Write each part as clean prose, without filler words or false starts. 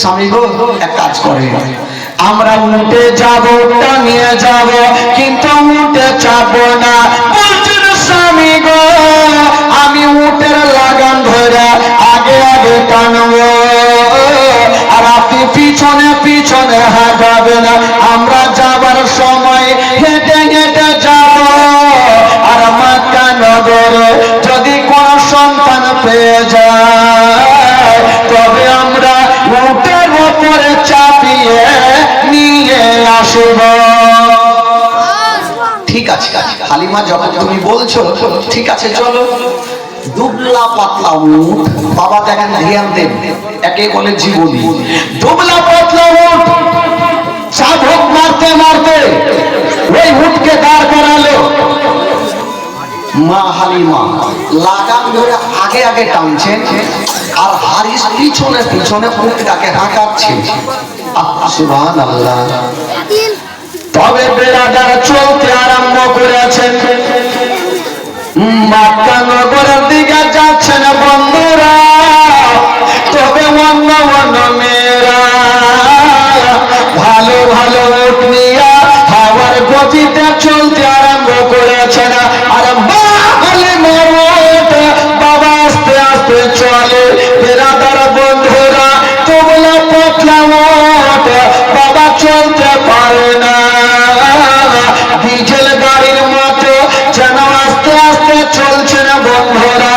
স্বামী গো এক কাজ করে, আমরা উঠে যাব, টানিয়ে যাব, কিন্তু উঠে চাপবো না। বলছেন স্বামী গো আমি উঠের লাগাম ধরে আগে আগে টানবো, আর আপনি পিছনে পিছনে হাঁটাবেন। আমরা যাবার সময় হেঁটে হেঁটে যাব, আর মক্কা নগরে যদি কোন সন্তান পেয়ে যায় তবে আমরা উটের উপরে চাপিয়ে নিয়ে আসব। ঠিক আছে হালিমা, যখন তুমি বলছো ঠিক আছে চলো। দুবলা পাতলা উট, বাবা দেখেন ধ্যান দেন, একে বলে জীবনী। দুবলা পাতলা উট চাবুক মারতে মারতে ওই উটকে দাঁড় করালো। মা হালিমা লাগাম ধরে আগে আগে টানছেন, আর হারিস পিছনে পিছনে উটটাকে হাঁকাচ্ছে। সুবহানাল্লাহ। তবে বেড়াদার চলতে আরম্ভ করেছেন, মক্কা নগরের দিকে যাচ্ছেন বন্ধুরা। তবে অন্য অন্য মেয়েরা ভালো ভালো উট নিয়ে হাওয়ার গতিতে চলতে আরম্ভ করেছেন। আর বাবা আস্তে আস্তে চলে। বেড়াদার বন্ধুরা তোমরা পতলা উট বাবা চলতে পারে না, ডিজেল গাড়ির মতো যেন আস্তে আস্তে চলছে না বন্ধুরা।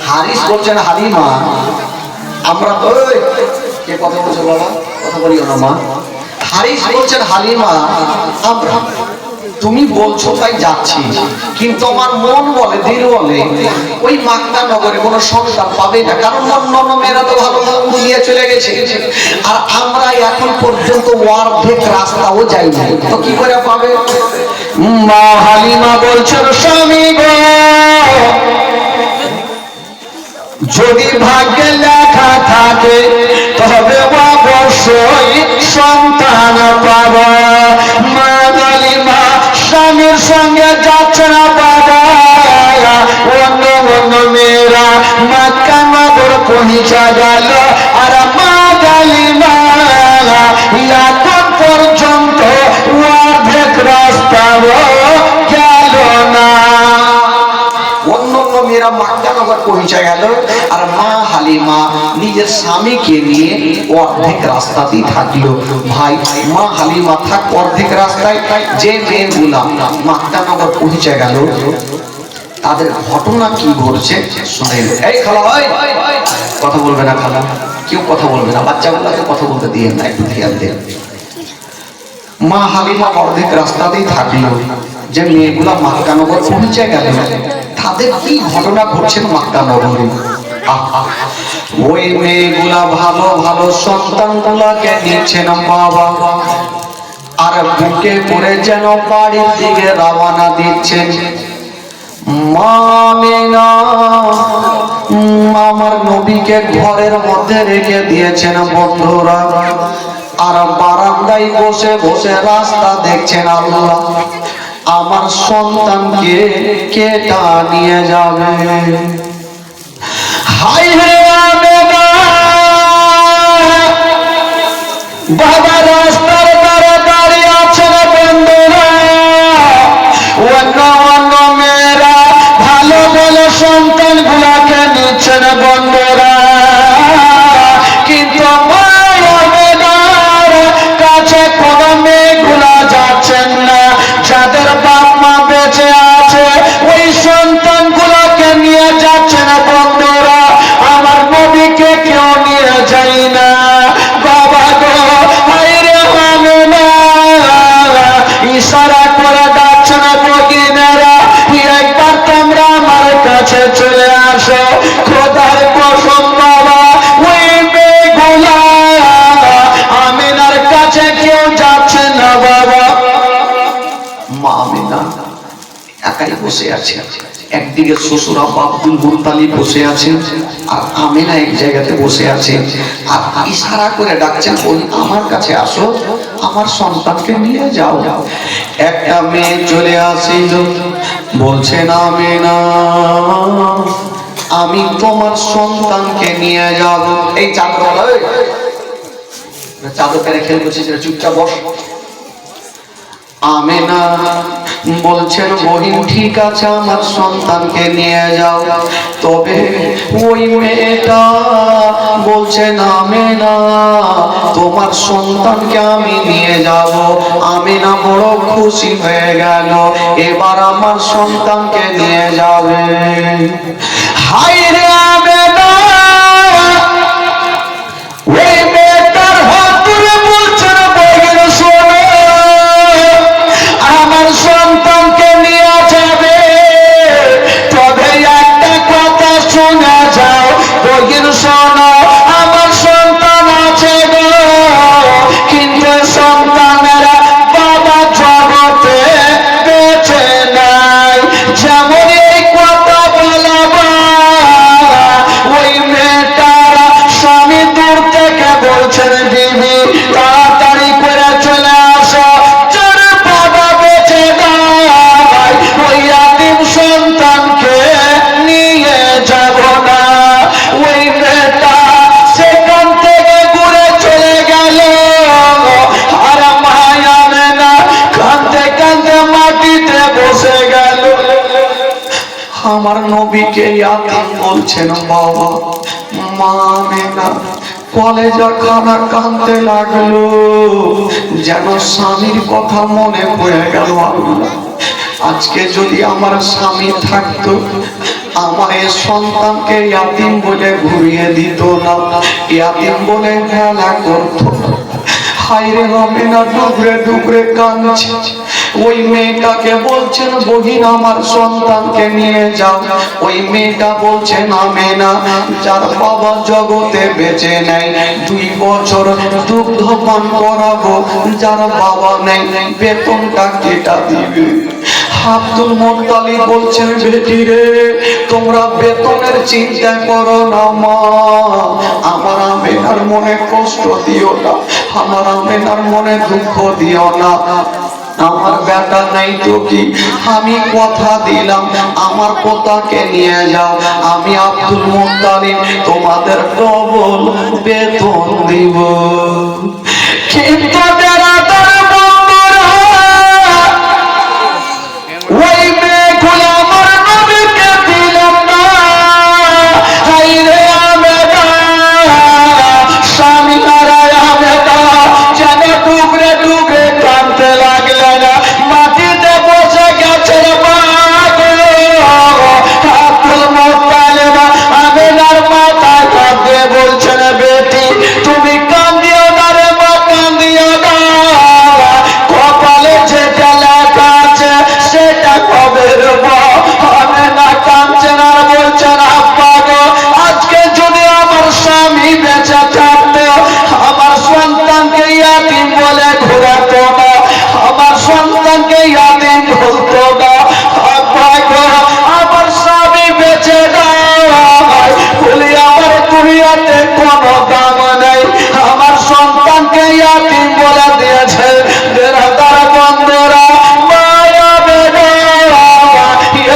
হারিস বলছেন হালিমা আমরা তো কে কথা বলছো বাবা, কথা বলিও না মা। হারিস বলছেন হালিমা আমরা, তুমি বলছো তাই যাচ্ছি, কিন্তু আমার মন বলে দিল বলে ওই মক্কা নগরে কোনো সন্তান পাবে না, কারণ অন্য মেয়েরা তো ভালো ভালো নিয়ে চলে গেছে, আর আমরা এখন পর্যন্ত অর্ধেক রাস্তাও যাইনি, তো কি করে পাবে? মা হালিমা বলছেন স্বামী গো যদি ভাগ্যে লেখা থাকে তবে অবশ্যই সন্তান পাবা। মা হালিমা স্বামীর সঙ্গে যাচ্ছে না বাবা, অন্য অন্য মেয়েরা মক্কা নগর পৌঁছে গেল, আর মা হালিমা এখন পর্যন্ত অর্ধেক রাস্তাও গেল না। অন্য অন্য মেয়েরা মক্কা নগর পৌঁছে গেল, আর মা হালিমা নিজের স্বামীকে নিয়ে অর্ধেক রাস্তাতেই থাকলো। ভাই মা হালিমা থাক অর্ধেক রাস্তায়, যে মেয়েগুলা মক্কা নগর পৌঁছে গেল তাদের ঘটনা কি ঘটছে শুনেন। এই খালা কথা বলবে না, খালা কেউ কথা বলবে না, বাচ্চাগুলোকে কথা বলতে দিয়ে না, একটু খেয়াল দেন। মা হালিমা অর্ধেক রাস্তাতেই থাকলো, যে মেয়েগুলা মক্কা নগর পৌঁছে গেল তাদের কি ঘটনা ঘটছে মক্কা নগরে। ওই মেয়েগুলা ভালো ভালো সন্তান গুলাকে নিচ্ছেন বাবা, আর বুকে করে যেন বাড়ির দিকে রওনা দিচ্ছেন। মামিনা আমার নবীকে ঘরের মধ্যে রেখে দিয়েছেন বন্ধুরা, আর বারান্দায় বসে বসে রাস্তা দেখছেন আল্লাহ আমার সন্তানকে কে নিয়ে যাবে। হাই রে আমেনা বাবা রাস্তার ধারে দাঁড়িয়ে আছেন বন্ধুরা, অন্য অন্য মেয়েরা ভালো ভালো সন্তান গুলাকে নিচ্ছেন বন্ধুরা, কিন্তু কাছে কোন মেয়েগুলা যাচ্ছেন না। যাদের বাপ মা বেঁচে আছে ওই সন্তান গুলাকে নিয়ে যাচ্ছেন বন্ধুরা, আমার নবীকে কেউ নিয়ে যায় না। বাবা গো হায়রে আমেনা ইশারা করে ডাকছেন বগিনেরা, একবার তোমরা আমার কাছে চলে আসো। খোদার কসম বাবা ওই মেয়েগুলা আমিনার কাছে কেউ যাচ্ছে না বাবা। মা আমিনা একাই বসে আছে, একদিকে শ্বশুর আব্বা আব্দুল মুত্তালিব বসে আছেন, আর আমিনা এক জায়গাতে বসে আছে, আর ইশারা করে ডাকছেন ওই আমার কাছে আসো, আমার সন্তানকে নিয়ে যাও। একটা মেয়ে চলে আসিল, বলছেন আমিনা আমি তোমার সন্তানকে নিয়ে যাব। এই চাদর চাদর পেরে খেলে বসেছিল, চুপচাপ বস। আমেনা বলছেন বহিন ঠিক আছে আমার সন্তানকে নিয়ে যাও, তবে ওই মেয়েটা বলছেন আমেনা তোমার সন্তানকে আমি নিয়ে যাব। আমেনা বড় খুশি হয়ে গেল, এবার আমার সন্তানকে নিয়ে যাবে। হায় রে আমেনা, ওই মেয়েটার হাত ধরে বলছেন বহিন শোনো আমার সন্তানকে নিয়ে যাবে, তবে একটা কথা শোনা যাও বহিন শোনো আমার সন্তান আছে গো, কিন্তু সন্তানের বাবা জগতে বেঁচে নাই। যেমন এই কথা বলবা ওই মেয়েটার স্বামী দূর থেকে বলছেন বিবি তাড়াতাড়ি করে চলে আসো, যার বাবা বেঁচে নাই ওই আদিম সন্তানকে নিয়ে যাব না। ওই মেয়েটা সেখান থেকে ঘুরে চলে গেল, আর মায়া মেনা কাঁদতে কাঁদতে মাটিতে বসে গেল। আমার নবীকে ইয়াতিম বলছেন বাবা। মা মেনা কলেজা খানা কাঁদতে লাগলো, যেন স্বামীর কথা মনে পড়ে গেল। আজকে যদি আমার স্বামী থাকতো আমার এই সন্তানকে ইয়াতিম বলে ঘুরিয়ে দিত না, ইয়াতিম বলে খেলা করতো। হায়রে আমেনা ডুবরে ডুবরে কাঁদছে। ওই মেয়েটাকে বলছেন বহিন আমার সন্তানকে নিয়ে যাও। ওই মেয়েটা বলছেন আমেনা যার বাবা জগতে বেঁচে নেই 2 বছর দুগ্ধ পান করাবো, যার বাবা নেই বেতনটা কেটা দিবে। আব্দুল মুত্তালিব বলছেন বেটি রে তোমরা বেতনের চিন্তা করো না মা, আমার আমেনার মনে কষ্ট দিও না, আমার আমেনার মনে দুঃখ দিও না। আমার বেটা নাই তো কি, আমি কথা দিলাম আমার পোতাকে নিয়ে যাও, আমি আব্দুল মুত্তালিব তোমাদের ডবল বেতন দিব। কিন্তু ওই মেয়েগুলো আমার নবীকে দিলাম না। হায়রে আমেনা স্বামী হারায় আমেনা যেন ডুবরে ডুবরে কাঁদতে লাগলেন, মাটিতে বসে গেছে। আব্দুল মুত্তালিব আমেনার মাথায় হাত দিয়ে বলছেন বেটি তুমি কাঁদিও না রে মা, কাঁদিও না, কপালে যেটা লেখা আছে সেটা কবে দেব। আমেনা কাঁদছেন আর বলছেন আব্বা গো আজকে যদি আমার স্বামী বেঁচে থাকতো আমার সন্তানকে ইয়াতিম বলে ঘোরাতো না, আমার সন্তানকে ইয়াতিম বলতো না। আব্বা গো আমার স্বামী বেঁচে নাই বলে আমার দুনিয়াতে কোনো দাম নেই, আমার সন্তানকে ইয়াতিম বলে দিয়েছে। বেরাদার বন্ধুরা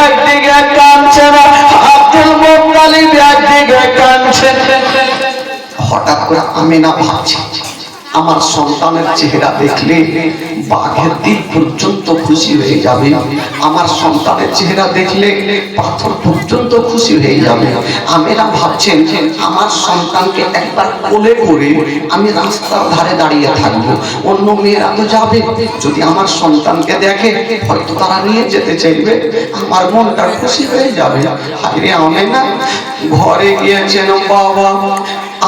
একদিকে কাঁদছেন আব্দুল মুত্তালিব একদিকে কাঁদছেন। হঠাৎ করে আমেনা ভাবছে আমার সন্তানের চেহারা দেখলে বাঘের দিক পর্যন্ত খুশি হয়ে যাবে, আমার সন্তানের চেহারা দেখলে পাথর পর্যন্ত খুশি হয়ে যাবে। আমেনা ভাবছেন আমার সন্তানকে একবার কোলে করে আমি রাস্তার ধারে দাঁড়িয়ে থাকবো, অন্য মেয়েরা তো যাবে, যদি আমার সন্তানকে দেখে হয়তো তারা নিয়ে যেতে চাইবে, আমার মনটা খুশি হয়ে যাবে। হায়রে আমেনা ঘরে গিয়েছেন বাবা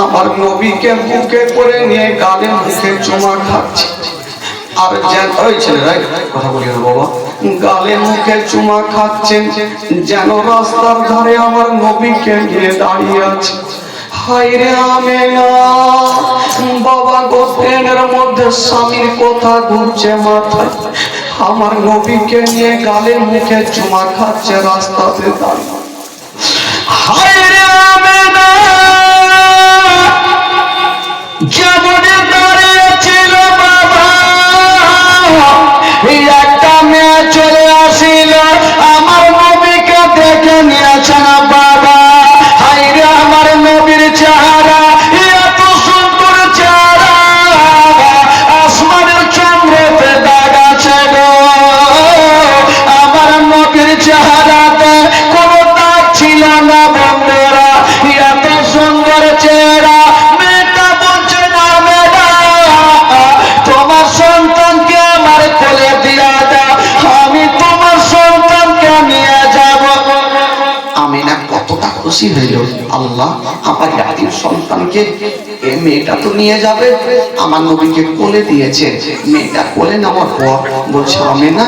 আমার নবীকে বুকে করে নিয়ে গালে মুখে চুমা খাচ্ছে। আর ওই ছেলেরা কথা বলি না বাবা, গালে মুখে চুমা খাচ্ছেন যেন রাস্তার ধারে আমার নবীকে নিয়ে দাঁড়িয়ে আছে। হায়রে আমেনা বাবা গো ট্রেনের মধ্যে স্বামীর কথা ঘুরছে মাথায়, আমার নবীকে নিয়ে গালে মুখে চুমা খাচ্ছে রাস্তাতে দাঁড়িয়ে। হায়রে আমেনা যেমনে দাঁড়িয়েছিল বাবা একটা মেয়ে চলে আসিল আমার নবীকে দেখে নিয়েছে না বাবা, খুশি হইল, আল্লাহ আমার ইয়াতীম সন্তানকে এই মেয়েটা তো নিয়ে যাবে, আমার নবীকে কোলে দিয়েছে, মেয়েটা কোলে নেওয়ার পর বলছে আমেনা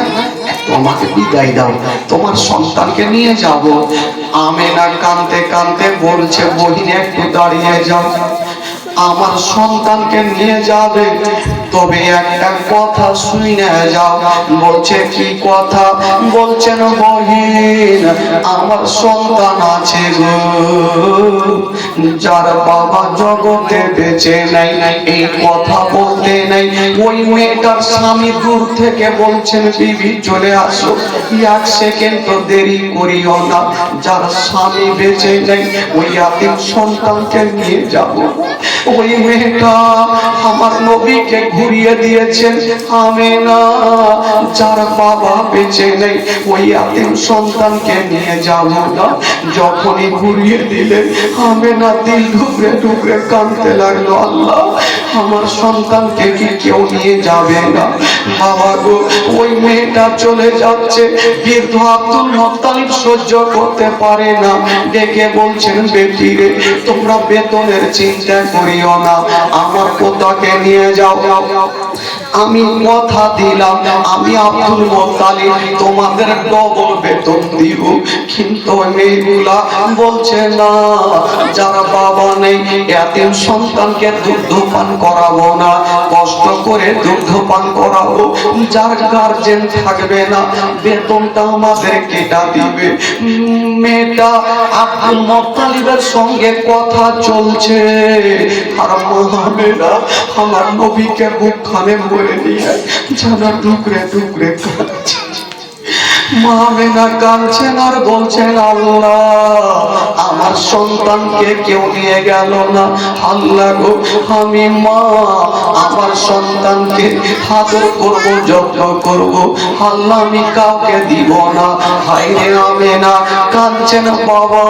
একটু আমাকে বিদায় দাও, তোমার সন্তানকে নিয়ে যাব। আমেনা কাঁদতে কাঁদতে বলছে বহিন একটু দাঁড়িয়ে যাও, আমার সন্তানকে নিয়ে যাবে, তবে একটা কথা শুনে যাও। বলছে কি কথা? বলছেন বহিন আমার সন্তান আছে গো, যার বাবা জগতে বেঁচে নাই, এই কথা বলতে নাই। ওই মেয়েটার স্বামী দূর থেকে বলছেন বিবি চলে আসো, এক সেকেন্ড তো দেরি করিও না, যার স্বামী বেঁচে নাই ওই ইয়াতীম সন্তানকে নিয়ে যাব। ওই মেয়েটা আমার নবীকে ঘুরিয়ে দিয়েছেন, আমেনা যার বাবা বেঁচে নেই ওই ইয়াতীম সন্তানকে নিয়ে যাব না। যখনই ঘুরিয়ে দিলেন আমেনা দিল টুকরে টুকরে কাঁদতে লাগলো, আল্লাহ আমার সন্তানকে কি কেউ নিয়ে যাবে না? বাবা গো, ওই মেয়েটা চলে যাচ্ছে, বৃদ্ধ আব্দুল মুত্তালিব সহ্য করতে পারে না, ডেকে বলছেন বেটি রে তোমরা বেতনের চিন্তা করিও না, আমার পোতাকে নিয়ে যাও, আমি কথা দিলাম আমি আব্দুল মুত্তালিব তোমাদের ডবল বেতন দিব। কিন্তু মেয়েগুলা বলছে না, যারা বাবা নেই ইয়াতীম সন্তানকে দুগ্ধ পান করাবো না, কষ্ট করে দুগ্ধ পান করাবো, যার গার্জেন থাকবে না বেতনটা আমাদের কেটা দিবে। মেয়েটা আব্দুল মুত্তালিবের সঙ্গে কথা চলছে, আর মহামেনা আমার নবীকে বুকখানে ভরে নিয়ে যেন টুকরে টুকরে কাঁদছে। মহামেনা কাঁদছেন আর বলছেন আল্লাহ আমার সন্তানকে কেউ নিয়ে গেল না, আল্লাহ গো আমি মা আমার সন্তানকে আদর করব যত্ন করব, আল্লাহ আমি কাউকে দিব না। হায়রে আমেনা কাঁদছেন বাবা,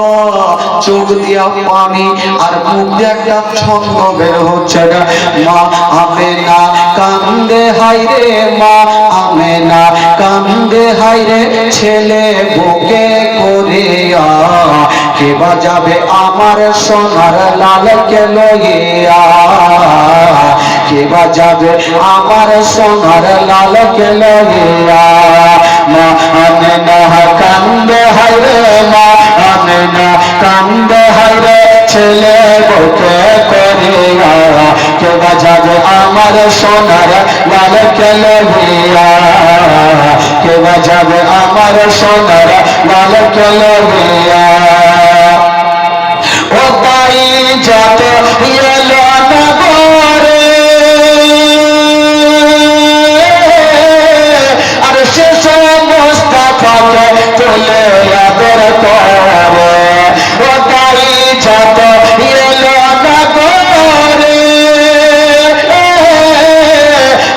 চোখ দিয়া পানি আর মুখ দিয়ে একটা ছন্দ বের হচ্ছে না। মা আমেনা কান্দে, হায়রে মা আমেনা কান্দে, হায়রে ছেলে বুকে করিয়া, কে বাজাবে আমার সোনার লালকে লইয়া, কে বাজাবে আমার সোনার লালকে লইয়া। মা আমেনা কান্দে, হায়রে মা আমেনা কান্দে, হায়রে ছেলে বুকে করিয়া, কে বাজাবে আমার সোনার লালকে লইয়া, কে বাজাবে আমার সোনার লালকে লইয়া। ও তাই যত এলো না ঘরে, আর সে সমস্ত ফাঁকে তুলে আদর করে। ও তাই যত এলো না ঘরে,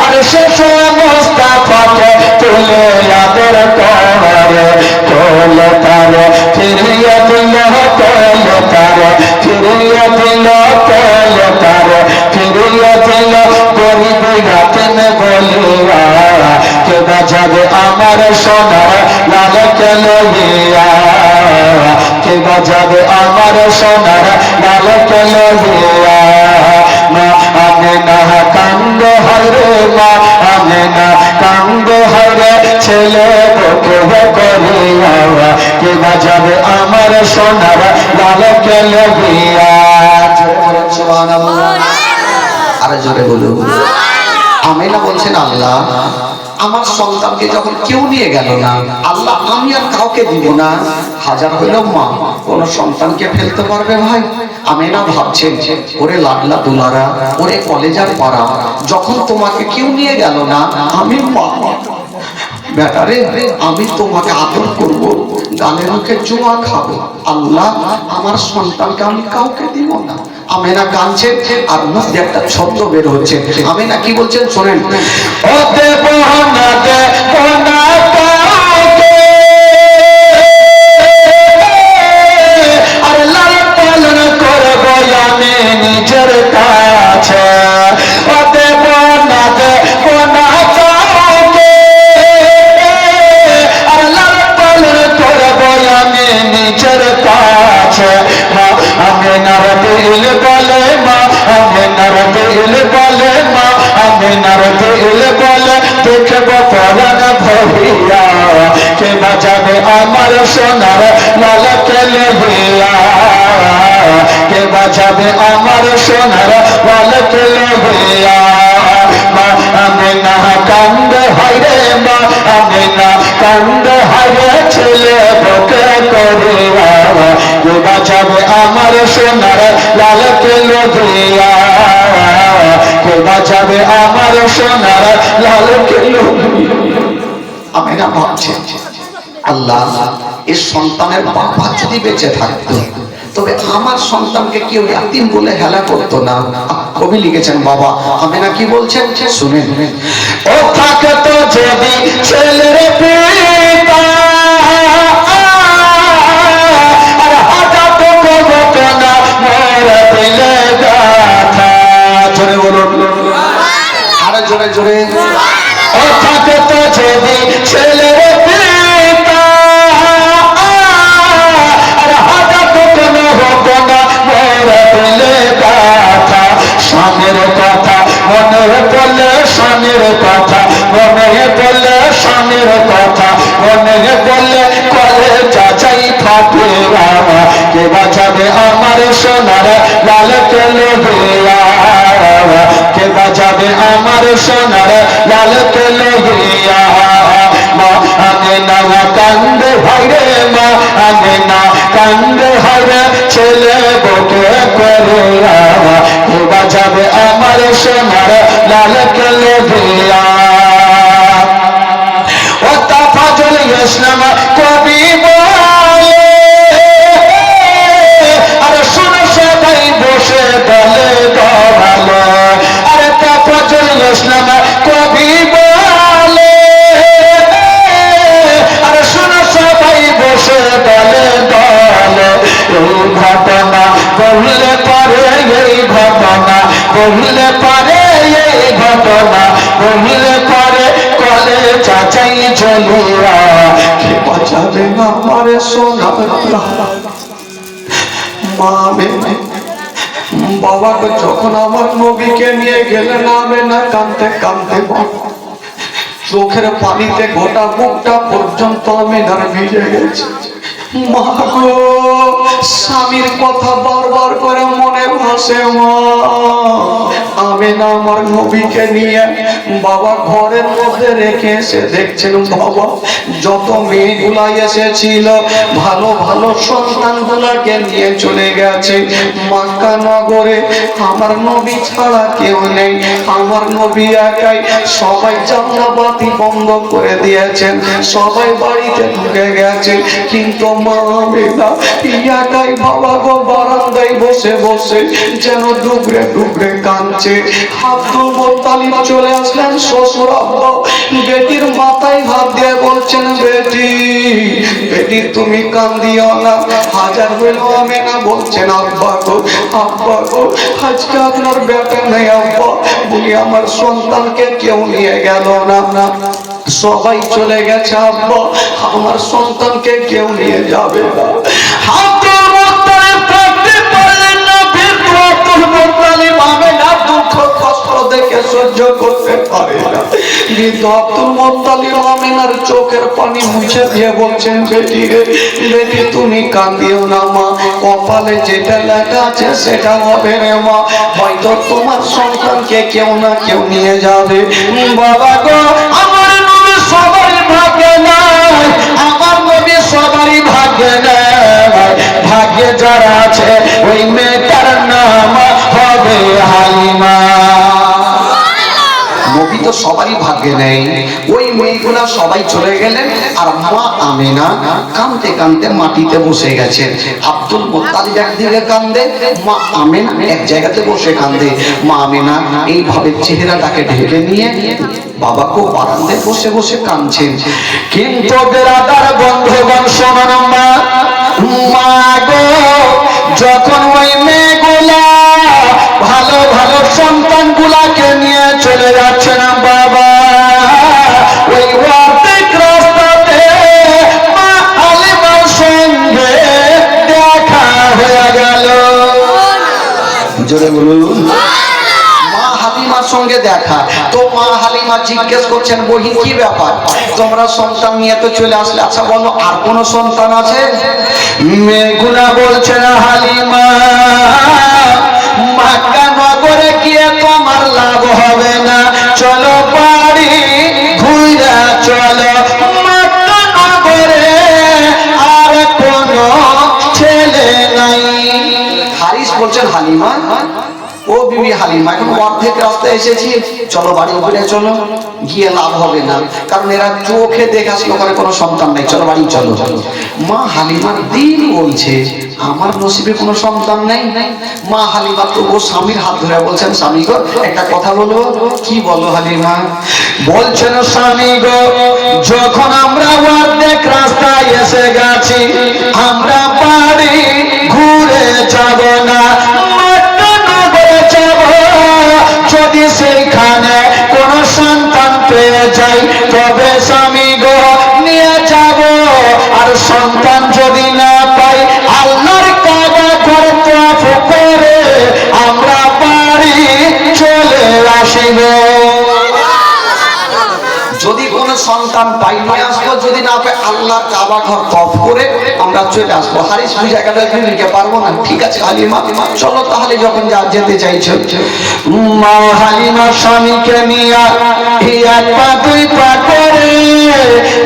আর সে সমস্ত ফাঁকে তুলে আদর করে। তোলে তারে ফিরিয়ে দিল, তোলে তারে ফিরিয়ে দিল, তোলে তারে ফিরিয়ে দিল, গরিব রাতেন বলিয়া, কে বাজাবে আমার সোনার লালকে লইয়া, কে বাজাবে আমার সোনার লালকে লইয়া। মা আমেনা কান্দে, হায়রে মা আমেনা কান্দে, হায়রে ছেলে বুকে করিয়া, কে বাজাবে আমার সোনার লালকে লইয়া। সুবহানাল্লাহ, আরে জোরে বলুন। আমেনা বলছেন আল্লাহ আমার সন্তানকে যখন কেউ নিয়ে গেল না, আল্লাহ আমি আর কাউকে দিব না। হাজার হইল মা কোন সন্তানকে ফেলতে পারবে ভাই? আমেনা ভাবছেন ওরে লাডলা দুলারা, ওরে কলেজার পাড়া, যখন তোমাকে কেউ নিয়ে গেল না, আমি মা বেটারে আমি তোমাকে আদর করব, গালে মুখে জোয়া খাবো, আল্লাহ আমার সন্তানকে আমি কাউকে দিব না। আমেনা কাঁদছে আর মুখ দিয়ে একটা শব্দ বের হচ্ছে। আমেনা কি বলছেন শোনেন, ও দেব না দেব না কাউকে, আর লালন পালন করব আমি নিজের কাছে। ও দেব না দেব না কাউকে, আর লালন পালন করব আমি নিজের কাছে। আমিনার দিল বলে দেখব পরাণ ভরিয়া, কে বাজাবে আমার সোনার লালকে লইয়া, কে বাজাবে আমার সোনার লালকে লইয়া। মা আমিনা কান্দে হায়রে, মা আমিনা কান্দে হায়রে ছেলে বুকে করিয়া, কে বাজাবে আমার সোনার লালকে লইয়া, কে বাজাবে আমার সোনার লালকে লইয়া। আমিনা ভাবছে আল্লাহ এই সন্তানের বাবা যদি বেঁচে থাকতো তবে আমার সন্তানকে কেউ ইয়াতিম বলে হেলা করতো না। কবি লিখেছেন বাবা আমিনা কি বলছেন শুনেন। ও থাকতো যদি ছেলের পিতা আর হাজাতো কবতো না মোর দিলে গাথা। জোরে বলুন আরে জোরে জোরে। ও থাকতো যদি ছেলের পিতা আর হাজাতো কোনো হতো না মোর দিলে গাথা। স্বামীর কথা মনে পড়লে, স্বামীর কথা মনে পড়লে, স্বামীর কথা মনে পড়লে করে চাচাই থাকে। কে বাঁচাবে আমার সোনার লালকে লইয়া, কে বাঁচাবে আমার সোনার লালকে লইয়া। মা আমিনা কান্দে হায়রে, মা আমিনা কান্দে হায়রে ছেলে বুকে করিয়া, কে বাঁচাবে আমার সোনার লালকে লইয়া। ও তাফাজুল ইসলাম কবি বলে আরে শুনে সবাই বসে বলে গলালে, আরে তাফাজুল ইসলাম কবি বলে আরে শুনে সবাই বসে বলে গলে। এই ঘটনা বললে পারে, এই ঘটনা বললে পারে, এই ঘটনা বললে পারে কলে চাচাই চলিয়া, কে বাঁচাবে আমার সোনার মা। বাবাকে যখন আমার নবীকে নিয়ে গেলেন আমিনা কাঁদতে কাঁদতে চোখের পানিতে গোটা বুকটা পর্যন্ত আমিনার ভিজে গেছে। মা গো স্বামীর কথা বারবার করে মনে ভাসে। মা আমিনা আমার নবীকে নিয়ে বাবা ঘরের মধ্যে রেখে এসে দেখছেন বাবা যত মেয়েগুলা এসেছিল ভালো ভালো সন্তান গুলাকে নিয়ে চলে গেছে মক্কা নগরে। আমার নবী ছাড়া কেউ নেই, আমার নবী একাই। সবাই জানালাবাতি বন্ধ করে দিয়েছেন, সবাই বাড়িতে ঢুকে গেছে, কিন্তু মা আমিনা একাই বাবা গো বারান্দায় বসে বসে যেন ডুবরে ডুবরে কাঁদছে। আব্দুল মুত্তালিব চলে আসলেন শ্বশুর আব্বা, বেটির মাথায় হাত দিয়ে বলছেন বেটি বেটি তুমি কান্দিও না। হাজার হইলো আমিনা বলছেন আব্বা গো আজকে আপনার বেটা নেই আব্বা, বলি আমার সন্তানকে কেউ নিয়ে গেল না, সবাই চলে গেছে আব্বা, আমার সন্তানকে কেউ নিয়ে যাবে না। আব্দুল মুত্তালিব থাকতে পারলেন না, আব্দুল মুত্তালিব আমিনার দুঃখ কষ্ট দেখে সহ্য করতে পারে না, কিন্তু আব্দুল মুত্তালিব আমিনার চোখের পানি মুছে দিয়ে বলছেন বেটি রে বেটি তুমি কাঁদিও না মা, কপালে যেটা লেখা আছে সেটা হবে রে মা, হয়তো তোমার সন্তানকে কেউ না কেউ নিয়ে যাবে। বাবা গো আমার নবী সবারই ভাগ্যে নাই, আমার নবী সবারই ভাগ্যে নাই, ভাগ্যে যারা আছে ওই মেয়েটার নাম হবে হালিমা। নবী তো সবারই ভাগ্যে নেই, ওই মেয়েগুলা সবাই চলে গেলেন আর মা আমিনা কাঁদতে কাঁদতে মাটিতে বসে গেছেন। আব্দুল মুত্তালিব একদিকে কাঁদে, মা আমিনা এক জায়গাতে বসে কাঁদে। মা আমিনা এইভাবে চেহারাটাকে ঢেকে নিয়ে বাবাকে বারান্দায় বসে বসে কাঁদছেন। কিন্তু বেরাদার বন্ধুগণ শোনো মা, মা গো যখন ওই মেয়েগুলা ভালো ভালো সন্তান গুলাকে নিয়ে চলে যাচ্ছে না বাবা, ওই অর্ধেক রাস্তাতে মা হালিমার সঙ্গে দেখা হয়ে গেল। জোরে বলুন। মা হালিমা হালিমার সঙ্গে দেখা। তো মা হালিমা জিজ্ঞেস করছেন, বহিন কি ব্যাপার, তোমরা সন্তান নিয়ে তো চলে আসলে, আচ্ছা বলো আর কোন সন্তান আছে? মেয়েগুলা বলছেন, হালিমা মক্কা নগরে গিয়ে তোমার লাভ হবে না, চলো বাড়ি ঘুরে চলো, মক্কা নগরে আর কোনো ছেলে নাই। হারিস বলছেন, হালিমা ও বিবি হালিমা, এখন অর্ধেক রাস্তায় এসেছি, চলো বাড়ি ঘুরে চলো, গিয়ে লাভ হবে না, কারণ এরা চোখে দেখাশোনা ওখানে কোনো সন্তান নাই, চলো বাড়ি চলো। মা হালিমার দিন বলছে আমার নসিবে কোনো সন্তান নেই। মা হালিমা তো ও স্বামীর হাত ধরে বলছেন, স্বামী গো একটা কথা বলবো। কি বলো হালিমা? বলছেন, স্বামী গো যখন আমরা অর্ধেক রাস্তায় এসে গেছি, আমরা বাড়ি ঘুরে যাব না, যদি সেইখানে কোন সন্তান পেয়ে যাই তবে স্বামী গো নিয়ে যাব, আর সন্তান যদি না পাই আল্লাহর কাবা ঘর তওয়াফ করে আমরা বাড়ি চলে আসিব। যদি কোন সন্তান পাই নিয়ে আসবো, যদি না পাই আল্লাহর কাবা ঘর তওয়াফ করে আমরা চলে আসবো। হারিস বুঝা গেল নিতে পারবো না, ঠিক আছে হালিমা চলো তাহলে, যখন যা যেতে চাইছো। মা হালিমা স্বামীকে নিয়ে এক পা দুই পা করে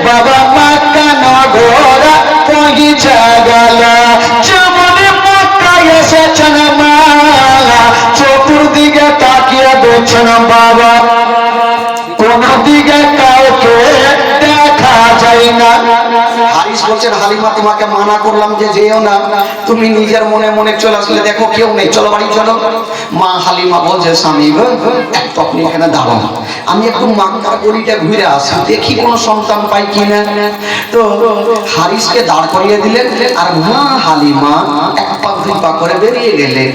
বাবা মক্কা নগর পৌঁছে গেল। যেমন মক্কা এসেছেন মা চতুর্দিকে তাকিয়ে দেখছেন বাবা, কোন দিকে কাউকে দেখা যায় না। হারিস বলছেন, হালিমা তোমাকে মানা করলাম যে যেও না, তুমি নিজের মনে মনে চলে আসলে, দেখো কেউ নেই, চলো বাড়ি চলো। মা হালিমা বলছে, স্বামী গো একটু আপনি এখানে দাঁড়ান, আমি একটু মক্কার গলিটা ঘুরে আসি, দেখি কোন সন্তান পাই কিনা। তো হারিসকে দাঁড় করিয়ে দিলেন, আর মা হালিমা এক পা দুই পা করে বেরিয়ে গেলে।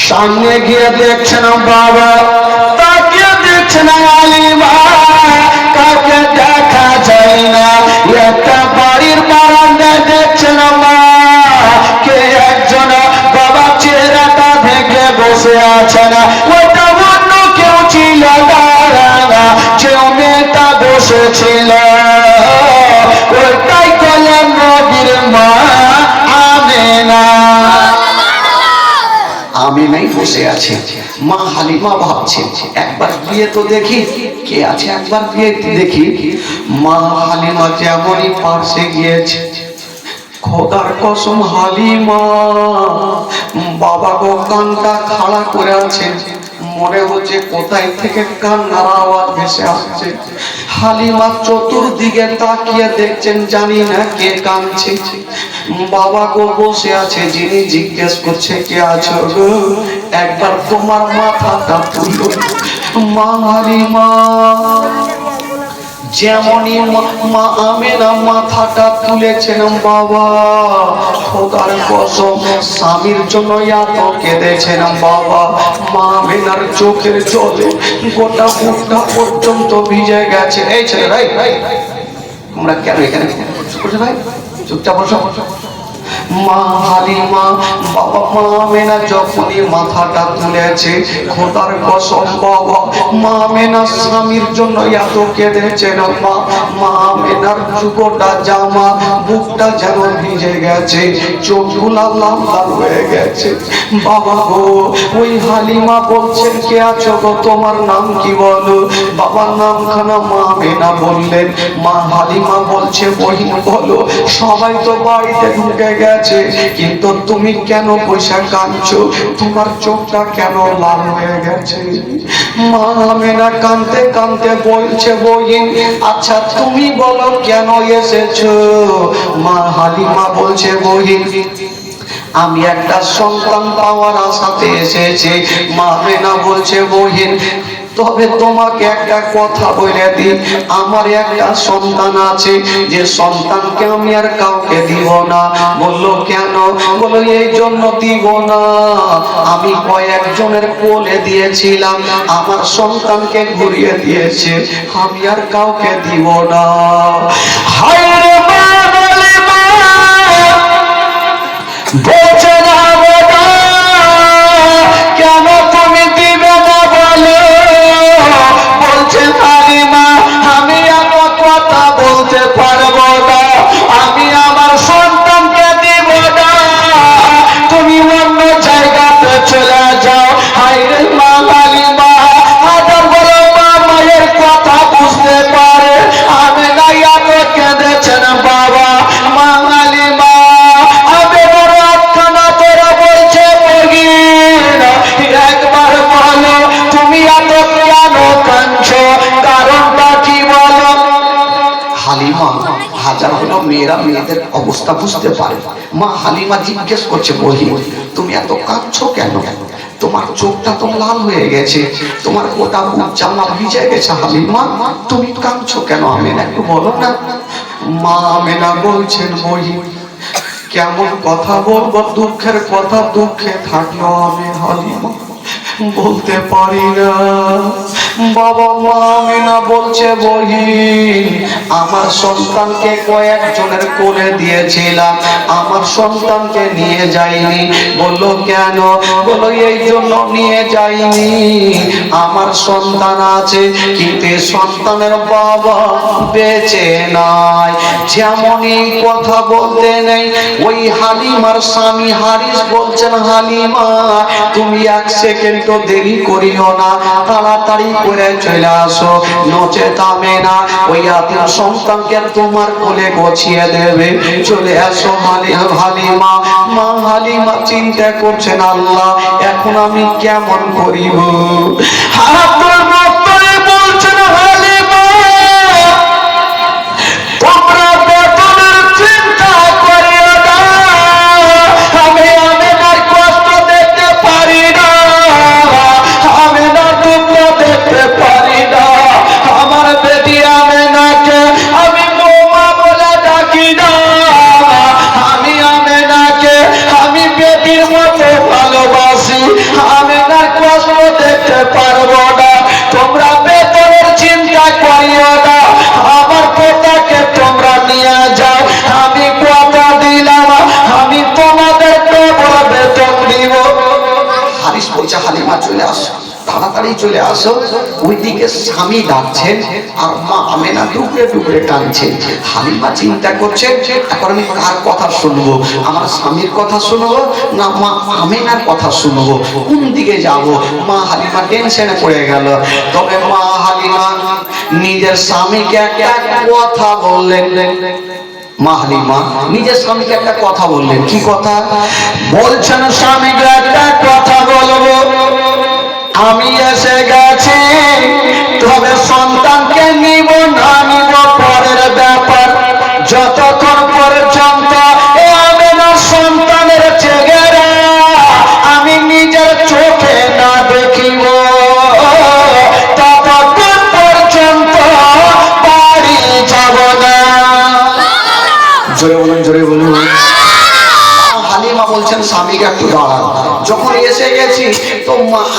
সামনে গিয়ে দেখছেন বাবা, তাকিয়ে দেখছেন হালিমা, কাউকে দেখা যায় না। একটা বাড়ির বারান্দায় দেখছেন মা কে একজন বাবা চেহারাটা ঢেকে বসে আছে না, ওটা অন্য কেউ ছিল না, যে মেয়েটা বসেছিল ওটাই কলেন নবীর মা আমেনা। আমেনাই বসে আছে। মা হালিমা ভাবছে একবার গিয়ে তো দেখি কে আছে, একবার গিয়ে দেখি। মা হালিমা যেমনই পাশে গিয়েছে, খোদার কসম হালিমা বাবা গো কানটা খাড়া করে আছে, মনে হচ্ছে কোথায় থেকে কান্নার আওয়াজ ভেসে আসছে। হালিমা চতুর্দিকে তাকিয়ে দেখছেন, জানি না কে কাঁদছে। বাবা গো বসে আছে, যিনি জিজ্ঞেস করছে কে আছো গো, একবার তোমার মাথাটা তুলো। মা হালিমা যেমনই মা আমেনা মাথাটা তুলেছেন, বাবা খোদার কসম স্বামীর জন্য এত কেঁদেছেন বাবা। মা আমেনার চোখের জলে গোটা মুখটা পর্যন্ত ভিজে গেছে। এই ছেলে ভাই তোমরা কেন এখানে ভাই চুপচাপ বসো। মা হালিমা বাবা মা আমেনা যখনই মাথাটা তুলেছে, খোদার কসম বাবা মা আমেনা স্বামীর জন্য এত কেঁদেছেন। মা আমেনার গোটা জামা বুকটা যেন ভিজে গেছে, চোখগুলা লাল লাল হয়ে গেছে। বাবা গো ওই হালিমা বলছেন, কে আছো গো, তোমার নাম কি বলো? বাবার নামখানা মা আমেনা বললেন। মা হালিমা বলছে, বহিন বলো, সবাই তো বাড়িতে ঢুকে গেছে, কিন্তু তুমি কেন পয়সা কাঁদছো, তোমার চোখটা কেন লাল হয়ে গেছে? মা আমেনা কাঁদতে কাঁদতে বলছে, বহিন আচ্ছা তুমি বলো কেন এসেছো? মা হালিমা বলছে, বহিন আমি একটা সন্তান পাওয়ার আশাতে এসেছি। মা আমেনা বলছে, বহিন তবে তোমাকে একটা কথা বলে দিই, আমার একটা সন্তান আছে, যে সন্তানকে আমি আর কাউকে দিব না। বললো কেন? বললো এই জন্য দিব না, আমি কয়েকজনের কোলে দিয়েছিলাম, আমার সন্তানকে ঘুরিয়ে দিয়েছে, আমি আর কাউকে দিব না। হায় রে মা বলে মা বলছে না বাবা, কেন তুমি দিবে না বলো? মেয়েরা মেয়েদের অবস্থা বুঝতে পারে। মা হালিমা জিজ্ঞেস করছে, বহি তুমি এত কাঁদছো কেন? তোমার চোখটা তো লাল হয়ে গেছে, তোমার গোটা জামা ভিজে গেছে, হালিমা তুমি কাঁদছো কেন? আমেনা একটু বলো না। মা আমেনা বলছেন, বহি কেমন কথা বলবো, দুঃখের কথা দুঃখে থাকলো আমি হালিমা বলতে পারি না। বাবা মা আমিনা বলছে, বহিন আমার সন্তানকে কয়েকজনের কোলে দিয়েছিলাম, আমার সন্তানকে নিয়ে যাইনি। বললো কেন? বললো এই জন্য নিয়ে যাইনি, আমার সন্তান আছে কিন্তু সন্তানের বাবা বেঁচে নাই। যেমন এই কথা বলতে নেই, ওই হালিমার স্বামী হারিস বলছেন, হালিমা তুমি এক সেকেন্ড দেরি করিও না, তাড়াতাড়ি করে চলে আসো, নচেত আমেনা ওই আত্মীয় সন্তানকে তোমার কোলে গছিয়ে দেবে। চলে আসো হালিমা। মা হালিমা চিন্তা করছেন, আল্লাহ এখন আমি কেমন করিব? হারাতুল মুক্তারে বলছেন, হালিমা তোমরা বেতনের চিন্তা করিও না, আমি আমেনার কষ্ট দেখতে পারি না, আমেনার দুঃখ দেখতে পারি না, আমার বেটি আমেনাকে আমি বৌমা বলে ডাকি না, আমি আমেনাকে আমি বেটির মতো ভালোবাসি, আমেনার কষ্ট দেখতে পারবো না, তোমরা বেতনের চিন্তা করিও না, আমার পোতাকে তোমরা নিয়ে যাও, আমি কথা দিলাম আমি তোমাদেরকে বড় বেতন দিব। হারিস বলছে, হালিমা চলে আসো, তাড়াতাড়ি চলে আসো। ওইদিকে স্বামী ডাকছেন আর মা আমেনা ডুবরে ডুবরে টানছেন। হালিমা চিন্তা করছে, এখন আমি কার কথা শুনবো? আমার স্বামীর কথা শুনবো না মা আমেনার কথা শুনবো? কোন দিকে যাব? মা হালিমা টেনশনে পড়ে গেল। তবে মা হালিমা নিজের স্বামীকে একটা কথা বললেন। মা হালিমা নিজের স্বামীকে একটা কথা বললেন। কি কথা বলছেন? স্বামীকে একটা কথা বলবো, আমি এসে গেছি, তবে সন্তানকে নিব না নিব পরের ব্যাপার, যতক্ষণ পর্যন্ত আমেনার সন্তানের চেহারা আমি নিজের চোখে না দেখিব, ততক্ষণ পর্যন্ত বাড়ি যাব না। জোরে বলুন, জোরে বলুন। হালিমা বলছেন, স্বামীকে একটু দাঁড়ান, যখন এসে গেছি তো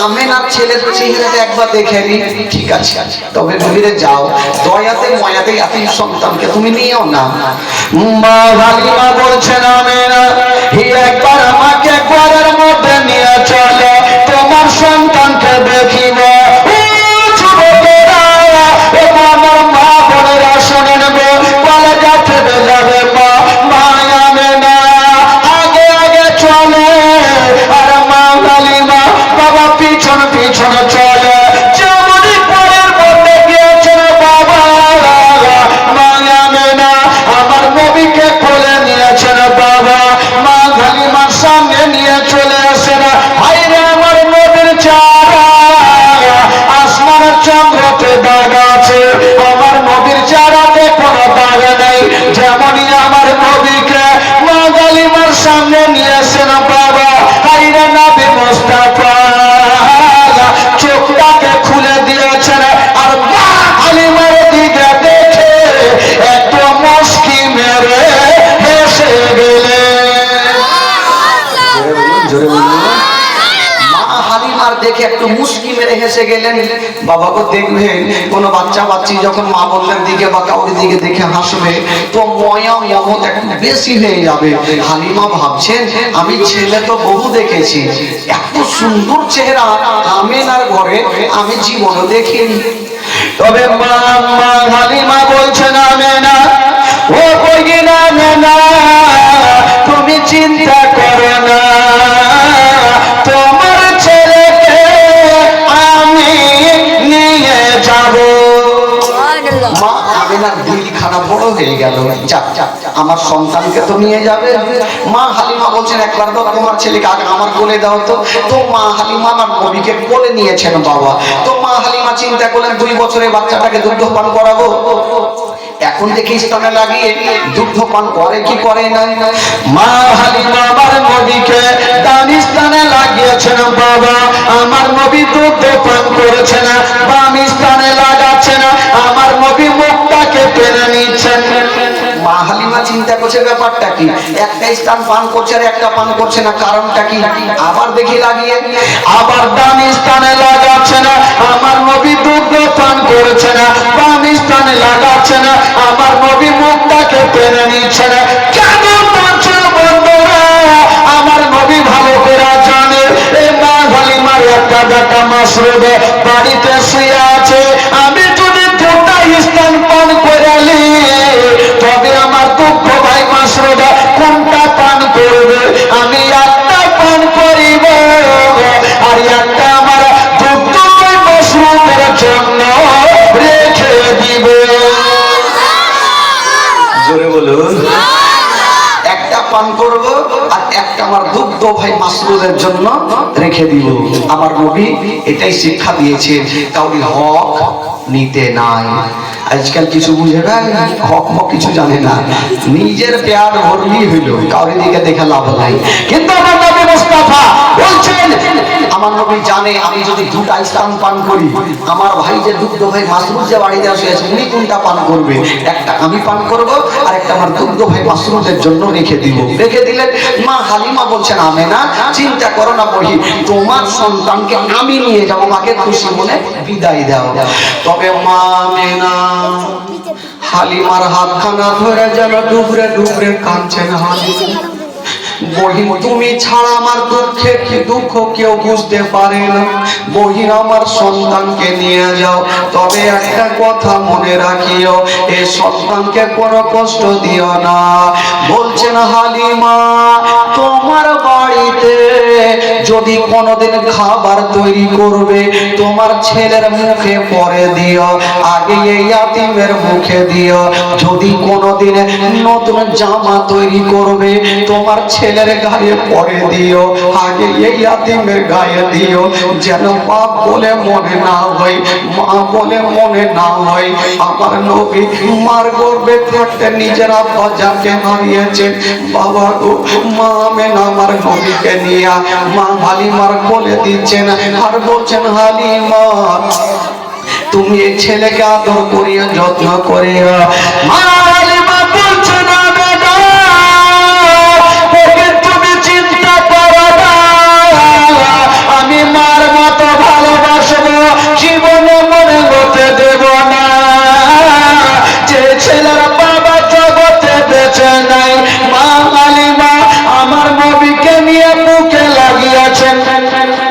আমেনার ছেলের চেহারাটা একবার দেখে নি। ঠিক আছে, তবে গভীরে যাও, দয়াতে ময়াতে এতই সন্তানকে তুমি নিও না। মা হালিমা বলছেন, আমেনা একবার আমাকে ঘরের মধ্যে নিয়ে চলো, তোমার সন্তানকে দেখিব। আমার মা বোনেরা শোনেন গো, কলেজা ফেলে যাবে মা, মা আমেনা আগে আগে চলে আর মা হালিমা বাবা পিছন পিছন চলে। যেমনই পরের মধ্যে গিয়েছিল বাবা, মা আমেনা আমার নবীকে কোলে নিয়েছেন বাবা, মা হালিমার সামনে নিয়ে চলে আসেন। হায়রে আমার নবীর চারা, আসমানের চন্দ্রতে দাগ আছে, আমার নবীর চারাতে কোনো দাগ নেই। যেমনই আমার নবীকে মা হালিমার সামনে নিয়ে আসেন বাবা, হায়রে নবী মুস্তাফা চোখটাকে খুলে দিয়েছেন আর মা হালিমার দিকে দেখে একটু মুস্কি মেরে হেসে গেলেন। জোরে বলুন। মা হালিমার দেখে একটু মুস্কি মেরে হেসে গেলেন। বাবাকে দেখবেন কোন বাচ্চা বাচ্চি যখন মা বোনের দিকে বা কাউরি দিকে দেখে হাসবে তো ময়া মমত একটু বেশি হয়ে যাবে। হালিমা ভাবছেন, আমি ছেলে তো বহু দেখেছি, এত সুন্দর চেহারা আমেনার ঘরে আমি জীবনে দেখিনি। তবে মা হালিমা বলছেন, আমেনা ও বইনা আমেনা তুমি চিন্তা করো না, তোমার ছেলেকে আমি নিয়ে যাব। মা আমেনার দিলখানা বড় হয়ে গেল, যাক আমার সন্তানকে তো নিয়ে যাবে। মা হালিমা বলছেন, একবার তো তোমার ছেলেকে আগে আমার কোলে দাও তো। তো মা হালিমা আমার নবীকে কোলে নিয়েছেন বাবা। তো মা হালিমা চিন্তা করলেন, 2 বছরের বাচ্চাটাকে দুগ্ধ পান করাবো, এখন থেকে স্তনে লাগিয়ে দুগ্ধ পান করে কি করে না? মা হালিমা আমার নবীকে ডান স্তনে লাগিয়েছেন বাবা, আমার নবী দুগ্ধ পান করেছে না, বাম স্তনে লাগাচ্ছে না, আমার নবী মুখটাকে টেনে নিচ্ছেন। মা হালিমা চিন্তা করছে ব্যাপারটা কি, একটা স্থান পান করছে আর একটা পান করছে না, কারণটা কি? আবার দেখি লাগিয়ে, আবার ডান স্থানে লাগাচ্ছে না, আমার নবী দুগ্ধ পান করেছে না, বাম স্থানে লাগাচ্ছে না, আমার নবী মুখটাকে টেনে নিচ্ছে না। কেন পাচ্ছে বন্ধুরা? আমার নবী ভালো করে জানে এই মা হালিমার একটা বেটা মাসরুদ বাড়িতে শুয়ে আছে, আমি যদি দুটা স্থান পান করে নি তবে আমার দুঃখ ভাই মাসরুদ কোনটা পান করবে? আমি একটা পান করিব আর একটা আমার দুঃখ ভাই মাসরুদের জন্য রেখে দিব। জোরে বলুন। একটা পান করব আর একটা আমার দুগ্ধ ভাই মাসরুদের জন্য রেখে দিব। আমার নবী এটাই শিক্ষা দিয়েছে, কাউরি হক নিতে নাই। আজকাল কিছু বুঝে না, হক মক কিছু জানে না, নিজের পেয়ার ভরলি হইল, কাউরি দিকে দেখে লাভ নাই। কিন্তু আমার নবী মুস্তাফা বলছেন, আমার নবী জানে আমি যদি দুটা স্থান পান করি, আমার ভাই যে দুগ্ধ ভাই মাসরুদ যে বাড়িতে আসে আছে উনি কোনটা পান করবে? একটা আমি পান করব আর একটা আমার দুগ্ধ ভাই মাসরুদের জন্য রেখে দিব। রেখে দিলেন। মা হালিমা বলছেন, আমেনা চিন্তা করো না বহি, তোমার সন্তানকে আমি নিয়ে যাবো, মাকে খুশি মনে বিদায় দাও। তবে মা আমেনা হালিমার হাতখানা ধরে যেন ডুবরে ডুবরে কাঁদছেন। হালিমা বহিন তুমি ছাড়া আমার দুঃখে কি দুঃখ কেউ বুঝতে পারে না, বহিন আমার সন্তানকে নিয়ে যাও, তবে একটা কথা মনে রাখিও, এই সন্তানকে কোনো কষ্ট দিও না। বলছেন হালিমা, তোমার বাড়িতে যদি কোনোদিন খাবার তৈরি করবে তোমার ছেলের মুখে পরে দিও, আগে এই ইয়াতিমের মুখে দিও। যদি কোনোদিন নতুন জামা তৈরি করবে তোমার ছেলের গায়ে পরে দিও, আগে এই ইয়াতিমের গায়ে দিও, যেন বাপ বলে মনে না হয়, মা বলে মনে না হয়। আমার নবী মার গর্ভে থাকতে নিজের আব্বা যাকে হারিয়েছে, বাবা গো মা আমেনা আমার নবীকে নিয়ে মা হালিমার কোলে দিচ্ছেন আর বলছেন, হালিমা তুমি এই ছেলেকে আদর করিয়া যত্ন করিয়া। মা হালিমা বলছেন, তুমি চিন্তা করো না, আমি মার মতো ভালোবাসবো, জীবনে মনে হতে দেব না। যে ছেলের বাবা জগতে বেঁচে নাই, মা হালিমা আমার নবীকে নিয়ে মুখে লাগিয়েছেন।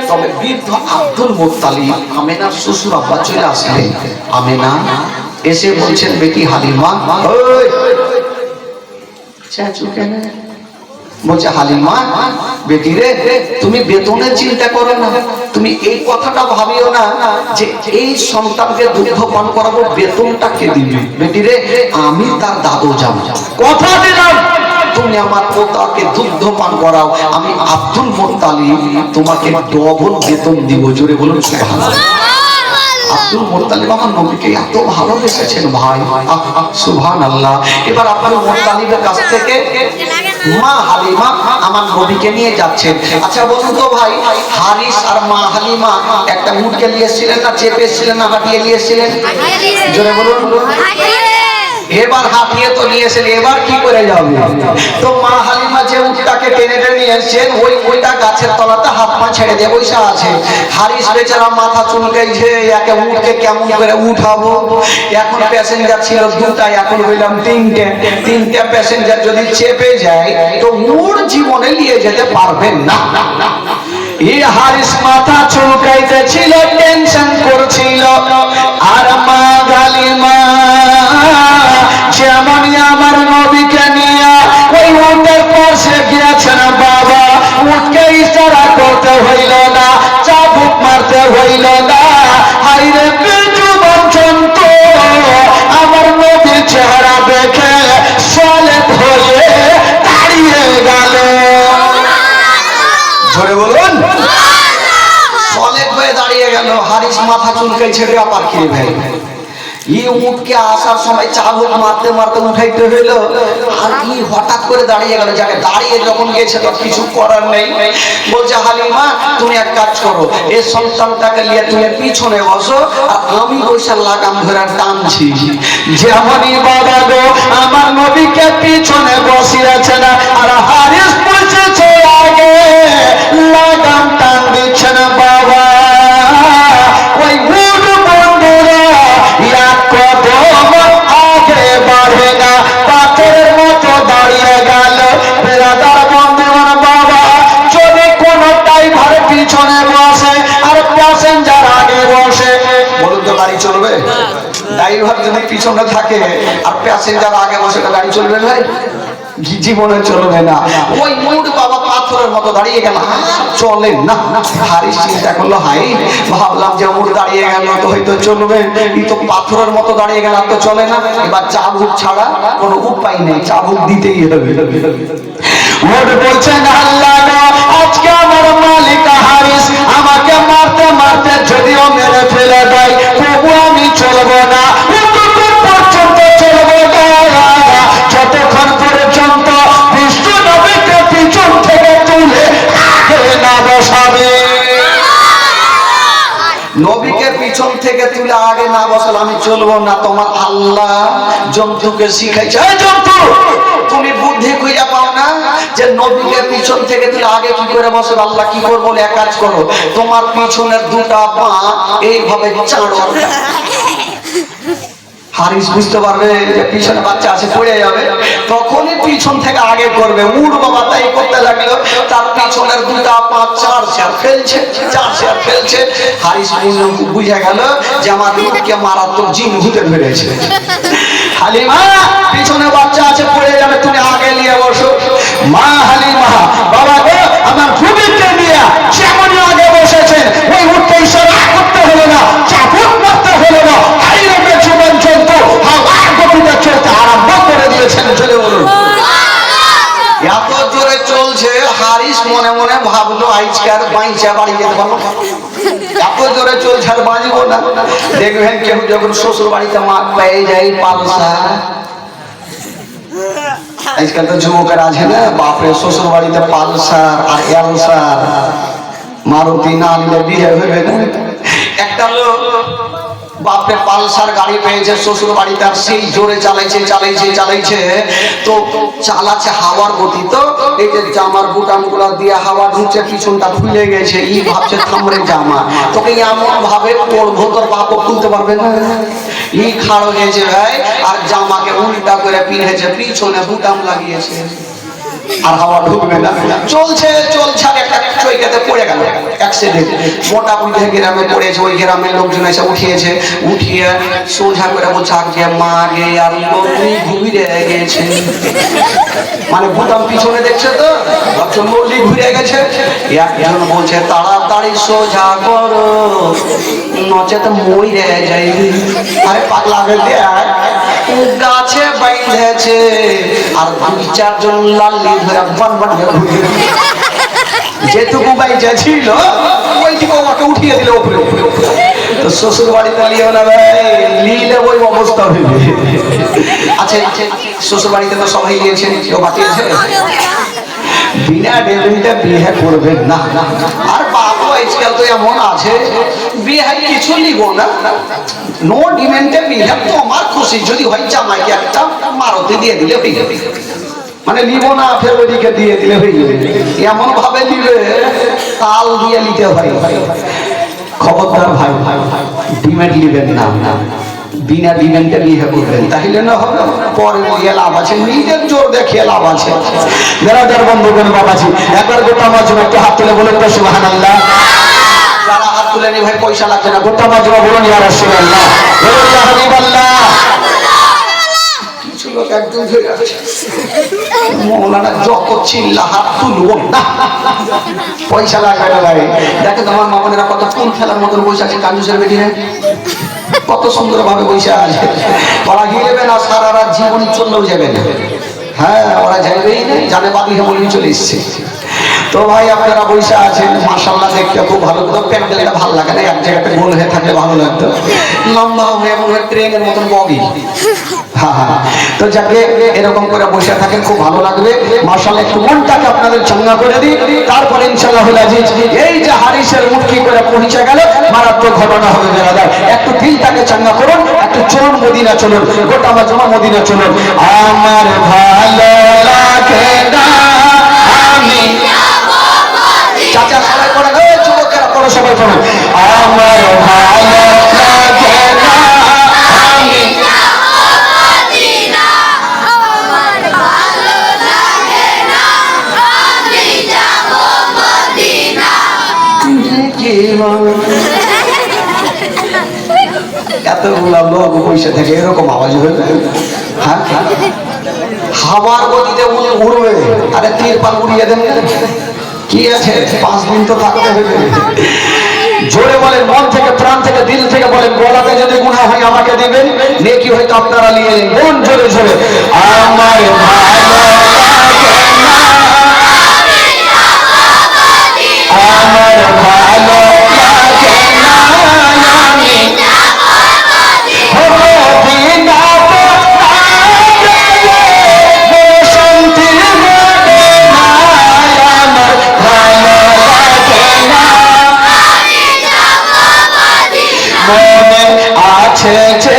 তবে বৃদ্ধ আব্দুল মুত্তালিব আমেনার শ্বশুর আব্বা চলে আসলেন। আমেনা এসে বলছেন, বেটি হালিমা, বলছে হালিমা বেটি রে, তুমি বেতনের চিন্তা করো না, তুমি এই কথাটা ভাবিও না যে এই সন্তানকে দুগ্ধ পান করাবো, বেতনটা কে দিবে? বেটি রে, আমি তার দাদু যাবো, কথা দিলাম তুমি আমার পোতাকে দুগ্ধ পান করাও, আমি আব্দুল মুত্তালিব তোমাকে ডবল বেতন দিব। জোরে বলুন সুবহানাল্লাহ। আব্দুল মুত্তালিব আমার নবীকে এত ভালোবেসেছেন ভাই, সুবহানাল্লাহ। এবার আব্দুল মুত্তালিবের কাছ থেকে মা হালিমা আমার নবীকে নিয়ে যাচ্ছেন। আচ্ছা বলুন তো ভাই, হারিস আর মা হালিমা একটা উটকে নিয়েছিলেন না, চেপে ছিলেন না, হাঁটিয়ে নিয়েছিলেন? জোরে বলুন। এবার হাতিয়ে তো নিয়েছেন, এবার কি করে যাবে? তো মা হালিমা যে উটটাকে টেনে টেনে নিয়ে এসেছেন, ওইটা গাছের তলাতে হাত পা ছেড়ে দিয়ে বসে আছে। হারিস বেচারা মাথা চুলকাইছে, একে উটকে কেমন করে উঠাবো। এখন প্যাসেঞ্জার ছিল দুটা, এখন হইলাম তিনটে প্যাসেঞ্জার যদি চেপে যায় তো উট জীবনে নিয়ে যেতে পারবেন না। এই হারিস মাথা চুলকাইতে ছিল, টেনশন করছিল, আর মা হালিমা যেমনই আমার নবীকে নিয়ে ওই উটের পাশে গিয়েছেন বাবা, উটকে ইশারা করতে হইল না, চাবুক মারতে হইল না। হাইরে বেজুবান জন্তু আমার নবীর চেহারা দেখে সলেট হয়ে দাঁড়িয়ে গেল। জোরে বলুন। সলেট হয়ে দাঁড়িয়ে গেল। হারিস মাথা চুলকাইছে, ব্যাপার কি ভাই? ই উঠকে আসার সময় চাবুক মারতে মারতে উঠাইতে হইলো, আর ই হঠাৎ করে দাঁড়িয়ে গেল। যাকে দাঁড়িয়ে যখন গেছে তো কিছু করার নেই। বলছে হালিমা তুমি এক কাজ করো, এই সন্তানটাকে নিয়ে তুমি পিছনে বসো, আর আমি বসে লাগাম ধরে টানছি। যেমনই বাবা গো আমার নবীকে পিছনে বসিয়েছে না, আর হারিস বসেছে আগে, লাগাম টান দিচ্ছে না বাবা। ওই উট বন্ধুরা এক কদম আগে বাড়ে না, পাথরের মতো দাঁড়িয়ে গেল। বেরাদার বন্ধুগণ, বাবা যদি কোনো ড্রাইভার পিছনে বসে আর প্যাসেঞ্জার আগে বসে, বলুন তো গাড়ি চলবে? ড্রাইভার যদি পিছনে থাকে আর প্যাসেঞ্জার আগে বসে, তো গাড়ি চলবে ভাই? জীবনে চলবে না। ওই মুড বাবা পাথরের মতো দাঁড়িয়ে গেল, চলে না। হারিস চিন্তা করলো, হাই ভাবলাম যে মুড দাঁড়িয়ে গেল তো হয়তো চলবে, এই তো পাথরের মতো দাঁড়িয়ে গেল, তো চলে না। এবার চাবুক ছাড়া কোনো উপায় নেই, চাবুক দিতেই হবে। মুড বলছেন আল্লাহ আজকে আমার মালিক হারিস আমাকে মারতে মারতে যদিও মেরে ফেলে দেয়, তবু আমি চলবো না, পর্যন্ত চলবো না, যতক্ষণ পর্যন্ত বিষ্ণু নবীকে পিছন থেকে তুলে আগে না বসাবে। নবীকে পিছন থেকে তুলে আগে না বসালে আমি চলবো না। তোমার আল্লাহ জন্তুকে শিখাইছে, জন্তু তুমি বুদ্ধি খুঁজে পাও না যে নবীকে পিছন থেকে তুলে আগে কি করে বসে? আল্লাহ কি করবো বলে এক কাজ করো, তোমার পিছনের দুটা পা এইভাবে চাড়ো। হারিস বুঝতে পারবে যে পিছনে বাচ্চা আছে, পড়ে যাবে, তখনই পিছন থেকে আগে করবে। উড় বাবা তাই করতে লাগলো, তার পিছনের দুটা পা চার শেয়ার ফেলছে, চার শেয়ার ফেলছে। হারিস বুঝে গেল যে আমার লোককে মারাত্মক জিন ভূতে ধরেছে। হালিমা পিছনে বাচ্চা আছে, পড়ে যাবে, তুমি আগে নিয়ে বসো। মা হালিমা বাবা গো আমার ভূমিকে নিয়ে যেমনই আগে বসেছেন, ওই উঠতে ইশারা করতে হলো না, চাপুক মারতে হলো না, হাইরবে জীবন চলতো, হাওয়ার গতিতে চলতে আরম্ভ করে দিয়েছেন। চলে বলুন এত জোরে চলছে, হারিস মনে মনে ভাবলো আজকার বাইচা বাড়ি যেতে পারবো, এত জোরে চলছে আর বাঁচবো না। দেখবেন কেউ যখন শ্বশুর বাড়িতে মাঠ পেয়ে যায় পালসার, আজকাল তো যুবকের আছে না, বাপরে শ্বশুর বাড়িতে পালসার আর এলসার, মারুতি না নিলে বিয়ে হবে না। একটা লোক বাপরে পালসার গাড়ি পেয়েছে শ্বশুর বাড়িতে, আর সেই জোরে চালাইছে চালাইছে চালাইছে, তো চালাচ্ছে হাওয়ার গতি, তো এই যে জামার বুটাম গুলা দিয়ে হাওয়া ঢুকছে, পিছনটা খুলে গেছে, ই ভাবছে থামরে জামা, তোকে এমন ভাবে পড়বো তোর বাপও খুলতে পারবে না। ই খাড়ো হয়েছে ভাই, আর জামাকে উল্টা করে পিনেছে, পিছনে বুটাম লাগিয়েছে, আর হাওয়া ঢুকবে না। চলছে চলছে, আর একটা চৈকাতে পড়ে গেল অ্যাক্সিডেন্ট, মোটামুটি গ্রামে পড়েছে। ওই গ্রামের লোকজন এসে উঠিয়েছে, উঠিয়ে সোজা করে বলছে আগে মা গে আর ঘুরে গেছে, মানে বুতাম পিছনে দেখছে তো মল্লি ঘুরে গেছে। একজন বলছে তাড়াতাড়ি সোজা করো নচেত মরে যাইবি। আরে পাগলা বেঁধে গাছে বাইঁধেছে, আর দুই চারজন লাল্লি ধরে বান বান যেটুকু বাইচা ছিল ওইটুকু আমাকে উঠিয়ে দিল উপরে। তো শ্বশুর বাড়িতে নিয়েও না ভাই, নিলে ওই অবস্থা হইবে। আচ্ছা শ্বশুর বাড়িতে তো সবাই নিয়েছে, কেউ বাকি আছে? বিনা ডেলিটা বিয়ে করবেন না। আর বাবু আজকাল তো এমন আছে বিয়ে কিছু নিব না, নো ডিমেন্টে বিয়ে, তোমার খুশি যদি হয় জামাইকে একটা মারুতি দিয়ে দিলে হয়ে যাবে, মানে নিব না ফের ওইদিকে দিয়ে দিলে হয়ে যাবে। এমন ভাবে দিবে তাল দিয়ে নিতে হয়। খবরদার ভাই ডিমেন্ট নিবেন না, বিনা ডিমেন্টে বিয়ে করবেন, তাহলে না হবে পরে গিয়ে লাভ আছে, নিজের জোর দেখিয়ে লাভ আছে। বেরাদার বন্ধুগণ বাবাজি, একবার গোটা মাজমা একটু হাত তুলে বলুন তো সুবহানাল্লাহ। যারা হাত তুলে নি ভাই পয়সা লাগছে না, গোটা মাজমা বলুন ইয়া রাসূলুল্লাহ, বলুন ইয়া হাবিবাল্লাহ। কিছু লোক একদম ধরে আছে, মৌলানা যত চিল্লা হাত তুলবো না, পয়সা লাগবে না ভাই। দেখে তোমার মামনেরা কত কোন খেলার মতন বসে আছে, কাঞ্জুসের বেটিরে কত সুন্দর ভাবে বসে আছে। ওরা গিয়েবে না, সারা রাত জীবন চললেও যাবে না। হ্যাঁ ওরা যাইবেই না, জানে বাড়ি বলে চলে এসছে। তো ভাই আপনারা বসে আছেন, মাশাআল্লাহ দেখতে খুব ভালো, তো প্যান্ডেলটা ভালো লাগে না, এক জায়গাতে গোল হয়ে থাকলে ভালো লাগতো, লম্বা হয়ে মনে ট্রেনের মতন বগি। হ্যাঁ হ্যাঁ, তো যাকে এরকম করে বসে থাকেন খুব ভালো লাগবে। মাশাআল্লাহ একটু মনটাকে আপনাদের চাঙ্গা করে দিই, তারপর ইনশাআল্লাহ আজিজ এই যে হারিসের মুটকি করে পৌঁছে গেল মারাত্মক ঘটনা হবে বেরাদার। একটু দিলটাকে চাঙ্গা করুন, একটু চলুন মদিনা চলুন, গোটা মাজমা মদিনা চলুন। আমার ভালো লাগে না আমি চাচা সবাই পড়ে গো, যুবকেরা পড়ো সবাই পড়ো। আমার ভালো লাগে না আমি এতগুলা লোক বসে থেকে এরকম আওয়াজ হইবে? হ্যাঁ হাওয়ার গতিতে উড়বে, আরে তিরপাল উড়িয়ে দেন, কি আছে 5 দিন তো থাকতে হবে। জোরে বলেন, মন থেকে প্রাণ থেকে দিল থেকে বলেন, গলাতে যদি গুনাহ হয় আমাকে দিবেন, নেকি হয়তো আপনারা নিয়ে নেন। মন জোরে জোরে আমার ভালো লাগে না আমার ভালো লাগে না আমি আছে যে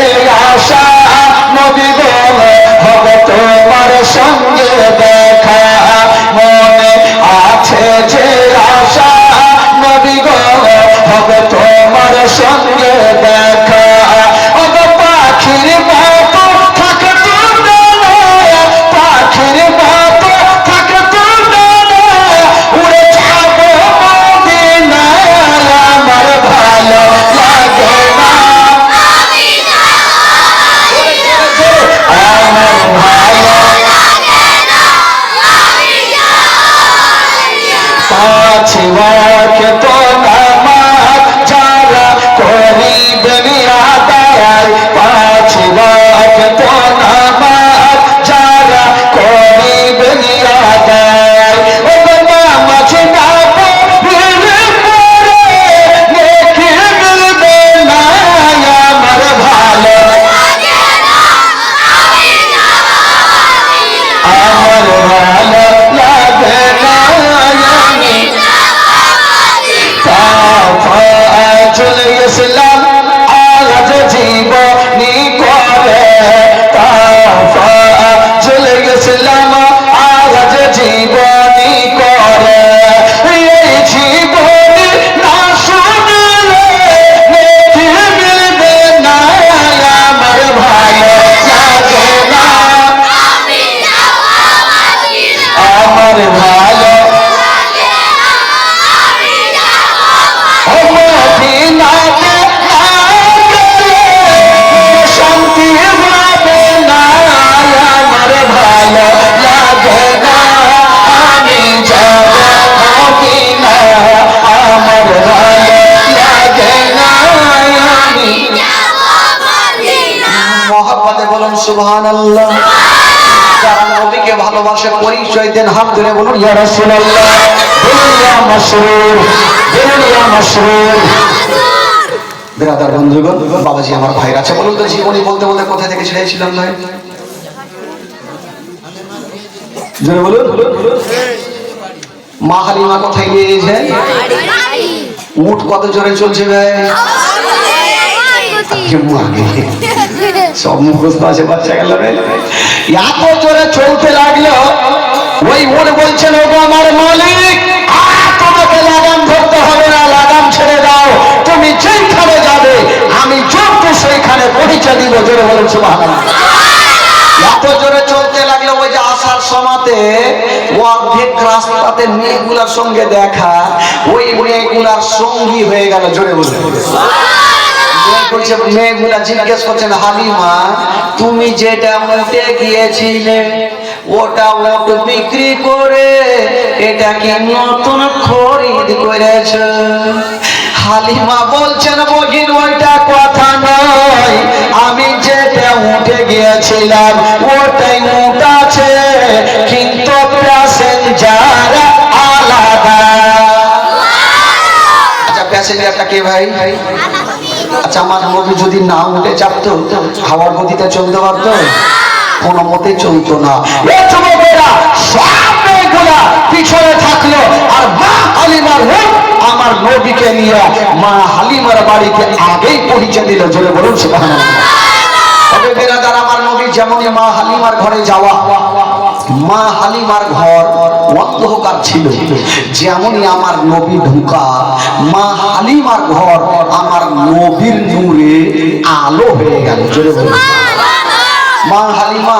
আশা নবী গো হবে তোমার সঙ্গে দেখা, মনে আছে যে আশা নবী গো হবে তোমার সঙ্গে দেখা। ওগ পাখির মতো থাকে তুমি, পাখির মতো থাকে তুমি, উড়ে যাবো মদিনায় আমার ভালো লাগে না আমার ভালো পাঁচ ওয়াক্ত নামাজ যারা করিবেন আদায়, পাঁচ ওয়াক্ত নামাজ যারা করিবেন আদায়, ও নামাজ না পড়লে পরে নেকি মিলবে না আমার ভালো আমার ভালো লাগে না আমি চলে গেছিলাম আজ জীবনী করে, চলে গেছিলাম আজ জীবনী করে, এই জীবনী না শুনলে নেকি মিলবে না আমার ভালো লাগে না আমার ভালো মদিনাতে না গেলে শান্তি হবে না আমার ভালো লাগে না আমি যাব মদিনা আমার ভালো লাগে না আমি মহব্বতে বলুন সুবহানাল্লাহ। যারা নবীকে ভালোবাসে পরিচয় দেন, হাত ধরে বলুন ইয়া রাসূলুল্লাহ, বলুন ইয়া মাসরুর, বলুন ইয়া মাসরুর। বিরাদার বন্ধুগণ, বাবাজি আমার ভাইরা আছে, বলুন তো জীবনী বলতে বলতে কোথায় থেকে ছেড়েছিলাম ভাই? জোরে বলুন। মা হালিমা কোথায় নিয়ে গেছে? উট কত জোরে চলছে ভাই? সব মুখস্থ আছে বাচ্চা গেল, এত জোরে চলতে লাগলো, ওই উট বলছেন ওগো আমার মালিক, তোমাকে লাগাম ধরতে হবে না, লাগাম ছেড়ে দাও, তুমি যেখানে যাবে আমি যত সেইখানে পৌঁছে দিব। জোরে বলেন সুবহানাল্লাহ। এত জোরে চলতে লাগলো, ওই যে আসার সময়তে অর্ধেক রাস্তাতে মেয়েগুলার সঙ্গে দেখা, ওই মেয়েগুলার সঙ্গী হয়ে গেল। জোরে বলেন। মেয়েগুলা জিজ্ঞেস করছেন, হালিমা তুমি যেটা উঠে গিয়েছিলে ওটা উট বিক্রি করে এটা কি নতুন খরিদ করেছ? হালিমা বলছেন, বগিন ওইটা কথা নয়, আমি যেটা উঠে গিয়েছিলাম ওটাই উট আছে, কিন্তু প্যাসেঞ্জার আলাদা কে ভাই? আচ্ছা, আমার নবী যদি না উঠে চাপতো, হাওয়ার গতিতে চলতে পারতো? কোনো মতে চলতো না। সব মেয়েগুলা পিছনে থাকলো, আর মা হালিমার আমার নবীকে নিয়ে মা হালিমার বাড়িতে আগেই পৌঁছে দিল। জোরে বলুন সুবহানাল্লাহ। তবে বেরাদার, আমার নবী যেমন মা হালিমার ঘরে যাওয়া, মা হালিমার ঘর অন্ধকার ছিল, যেমনই আমার নবী ঢুকা মা হালিমার ঘর আমার নবীর নূরে আলো হয়ে গেল। জোরে বলুন। মা হালিমা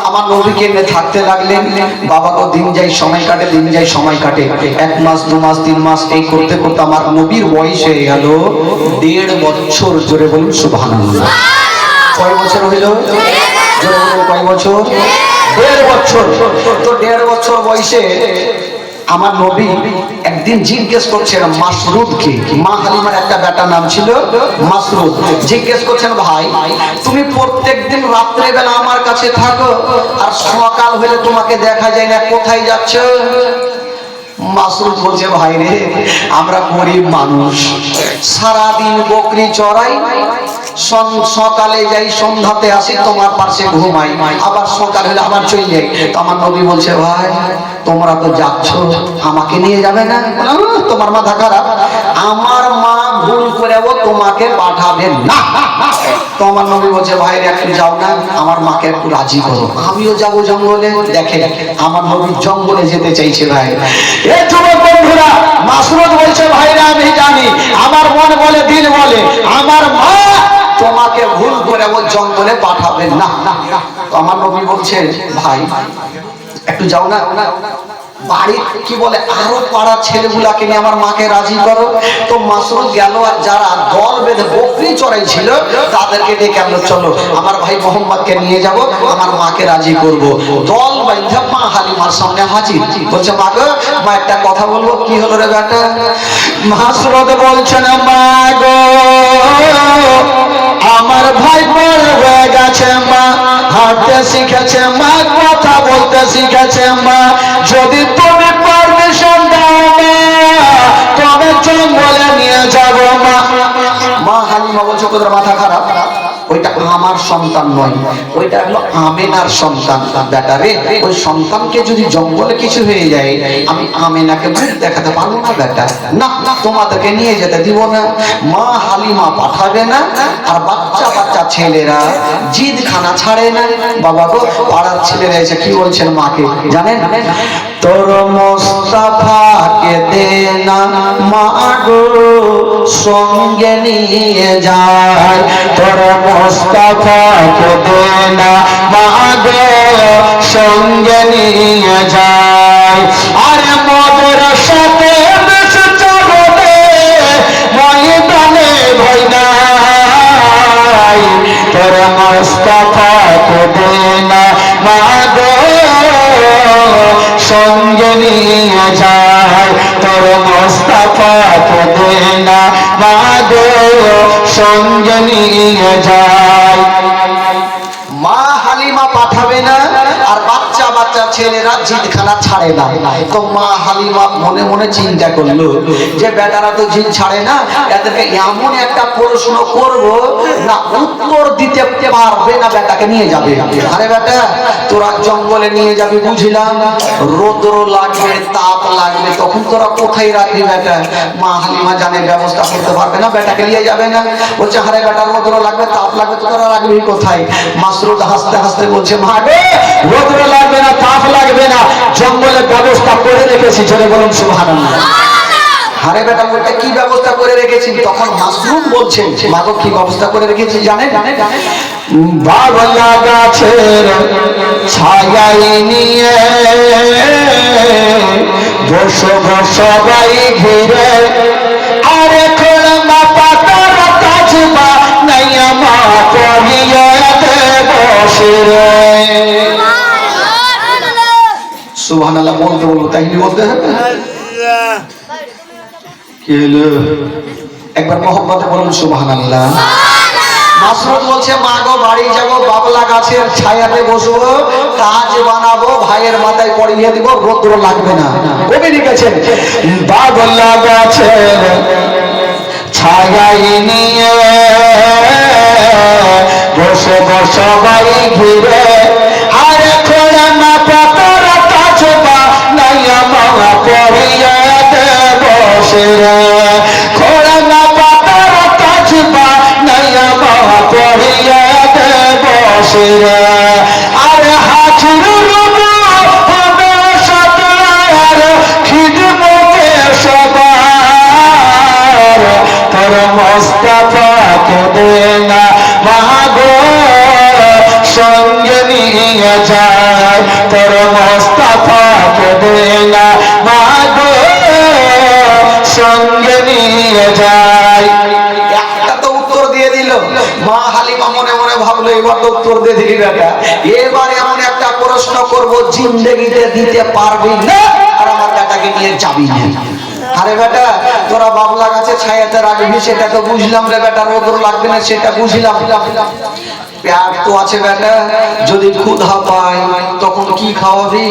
আমার নবীকে নিয়ে থাকতে লাগলেন। বাবা গো, দিন যাই সময় কাটে, দিন যাই সময় কাটে, 1 মাস 2 মাস 3 মাস এই করতে করতে আমার নবীর বয়স হয়ে গেল 1.5 বছর। জোরে বলুন সুবহানাল্লাহ। কয় বছর হইল? জোরে বলুন, কয় বছর? 1.5 বছর। তো 1.5 বছর বয়সে আমার নবী একদিন জিজ্ঞেস করছেন মাসরুদকে, মা হালিমার একটা বেটা নাম ছিল মাসরুদ, জিজ্ঞেস করছেন, ভাই তুমি প্রত্যেকদিন রাত্রে বেলা আমার কাছে থাকো, আর সকাল হলে তোমাকে দেখা যায় না, কোথায় যাচ্ছ? মাসরুদ বলছে, ভাই রে, আমরা গরিব মানুষ, সারাদিন বকরি চড়াই, সকালে যাই, সন্ধ্যাতে আসি, তোমার পাশে ঘুমাই, আবার সকাল হলে আবার চলে যাই। তো আমার নবী বলছে, ভাই তোমরা তো যাচ্ছ, আমাকে নিয়ে যাবে না? তোমার মাথা খারাপ, আমার মা ভুল করেও তোমাকে পাঠাবেন না। তো আমার নবী বলছে, ভাই একটু যাও না, আমার মাকে একটু রাজি করো, আমিও যাবো জঙ্গলে। দেখে আমার নবী জঙ্গলে যেতে চাইছে। ভাই এই যুবক বন্ধুরা, মাসরুদ বলছে, ভাইরা আমি জানি আমার মন বলে দিল বলে আমার মা তোমাকে ভুল করে ও জঙ্গলে পাঠাবেন না। তো আমার নবী বলছে, ভাই একটু যাও না, বাড়ি কি বলে আরো পাড়ার ছেলেগুলাকে নিয়ে আমার মাকে রাজি করো। তো মাসরুদ গেল, আর যারা দল বেঁধে বকরি চড়াই ছিল তাদেরকে ডেকে আনলো, চলো আমার ভাই মোহাম্মদকে নিয়ে যাব, আমার মাকে রাজি করব। দল বাইন্ধা মা হালিমার সামনে হাজির। বলছে, মা গো, মা একটা কথা বলবো। কি হলো রে বেটা? মাসরুদ বলছেন, মা গো, আমার ভাই বড় হয়ে গেছে, মা হাঁটতে শিখেছে, মা কথা বলতে শিখেছে, মা যদি তুমি পারমিশন দাও তবে জঙ্গলে নিয়ে যাবো। মা হালিমা বলছে, তোদের মাথা খারাপ, ওইটা আমার সন্তান নয়, ওইটা হলো আমেনার সন্তান। বেটা রে, ওই সন্তানকে যদি জঙ্গলে কিছু হয়ে যায়, আমি আমেনাকে মুখ দেখাতে পারবো না বেটা, না তোমাদেরকে নিয়ে যেতে দিব না। মা হালিমা পাঠাবে না, আর বাচ্চা বাচ্চা ছেলেরা জিদ খানা ছাড়ে না। বাবা গো, পাড়ার ছেলেরা এসে কি বলছেন মাকে জানেন? তোর মোস্তফাকে দে না মা গো, সঙ্গে নিয়ে যায়, তোর মোস্তফাকে দে না মা গো, সঙ্গে নিয়ে যায়। আরে মদের সাথে বেশ চলবে, ময়দানে ভয় নাই, তোর মোস্তফাকে দে না মা গো, সঙ্গে নিয়ে যায়, তোর মোস্তফাকে দে না মা গো, সঙ্গে নিয়ে যায়। মা হালিমা পাঠাবে না, আর বাচ্চা বাচ্চা ছেলেরা জিদখানা ছাড়ে না। তো মা হালিমা মনে মনে চিন্তা করলো যে বেটারা তো জিদ ছাড়ে না, এদেরকে এমন একটা প্রশ্ন করব না উত্তর দিতে পারবে না, বেটাকে নিয়ে যাবে। আরে বেটা, তোরা জঙ্গলে নিয়ে যাবি বুঝলাম, রোদ্র লাগবে, তাপ লাগবে, তখন তোরা কোথায় রাখবি বেটা? মা হালিমা জানে ব্যবস্থা করতে পারবে না, বেটাকে নিয়ে যাবে না। বলছে, আরে বেটা, রোদ্র লাগবে, তাপ লাগবে, তোরা রাখবি কোথায়? মাসরুদ হাসতে হাসতে বলছে, মা গো, রোদ্র লাগবে না, তাপ লাগবে না, জঙ্গলে ব্যবস্থা করে রেখেছি। জোরে বলুন সুবহানাল্লাহ। আরে বেটা, বলতে কি ব্যবস্থা করে রেখেছি? তখন মাসরুদ বলছেন, মা গো, কি ব্যবস্থা করে রেখেছি জানেন? বাবলা গাছের ছায়াই নিয়ে বসো সবাই ঘিরে, আরে খোলমা পাতার তাজবা নাইয়া মা করিয়ে বসে রে। সুবহানাল্লাহ বলতে বলবো, তাই বলতে হবে। কি হলো? একবার মোহাম্মদে বলুন সুবহানাল্লাহ। মাসরুদ বলছে, মা গো, বাড়ি যাবো, বাবলা গাছের ছায়াতে বসবো, কাজ বানাবো, ভাইয়ের মাথায় পরিয়ে দিব, রোদ্র লাগবে না। কবি লিখেছেন, বাবলা গাছের ছায়াই নিয়ে বসে সবাই ঘিরে আরে খোলা না পাতার কাছবা নাইয়া মামা পড়িয়া দে বসে রে খোলা না পাতার কাছবা নাইয়া মামা পড়িয়া দে বসে রে আরে হাজুর হবে সাথে আর খিদমতে সবার তোর মোস্তফাকে দে না মাগো সঙ্গে নিয়ে যায় তোর মোস্তফাকে দে না মাগো সঙ্গে নিয়ে যায়। একটা তো উত্তর দিয়ে দিল মা হালিমা, মনে মনে ভাবলো এবার তো উত্তর দিয়ে দিলি বেটা, এবার এমন একটা প্রশ্ন করব জিন্দেগিতে দিতে পারবি না আর আমার বেটাকে নিয়ে যাবি না। আরে বেটা তোরা বাবলা গাছে ছায়াতে রাখবি সেটা তো বুঝলাম রে বেটা, রোদ লাগবে না সেটা বুঝলাম, পেট তো আছে বেটা, যদি ক্ষুধা পায় তখন কি খাওয়াবি?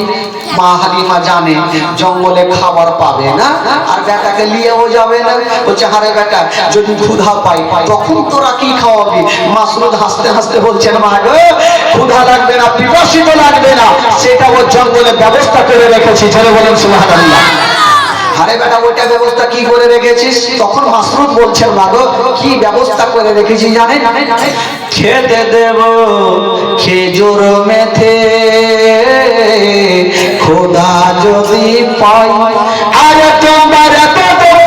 মা হালিমা জানে জঙ্গলে খাবার পাবে না আর বেটাকে নিয়েও যাবে না, বলছে আরে বেটা যদি ক্ষুধা পাই তখন তোরা কি খাওয়াবি? মাসরুদ হাসতে হাসতে বলছেন মা গো ক্ষুধা লাগবে না, পিপাসিত লাগবে না, সেটা ও জঙ্গলে ব্যবস্থা করে রেখেছি। চলে বলেন সুবহানাল্লাহ। আরে বেটা ওইটা ব্যবস্থা কি করে রেখেছিস? তখন মাসরুদ বলছেন মাগো কি ব্যবস্থা করে রেখেছি জানেন? খেতে দেব খেজুর মেথে খোদা যদি পাই আরে তোমার এত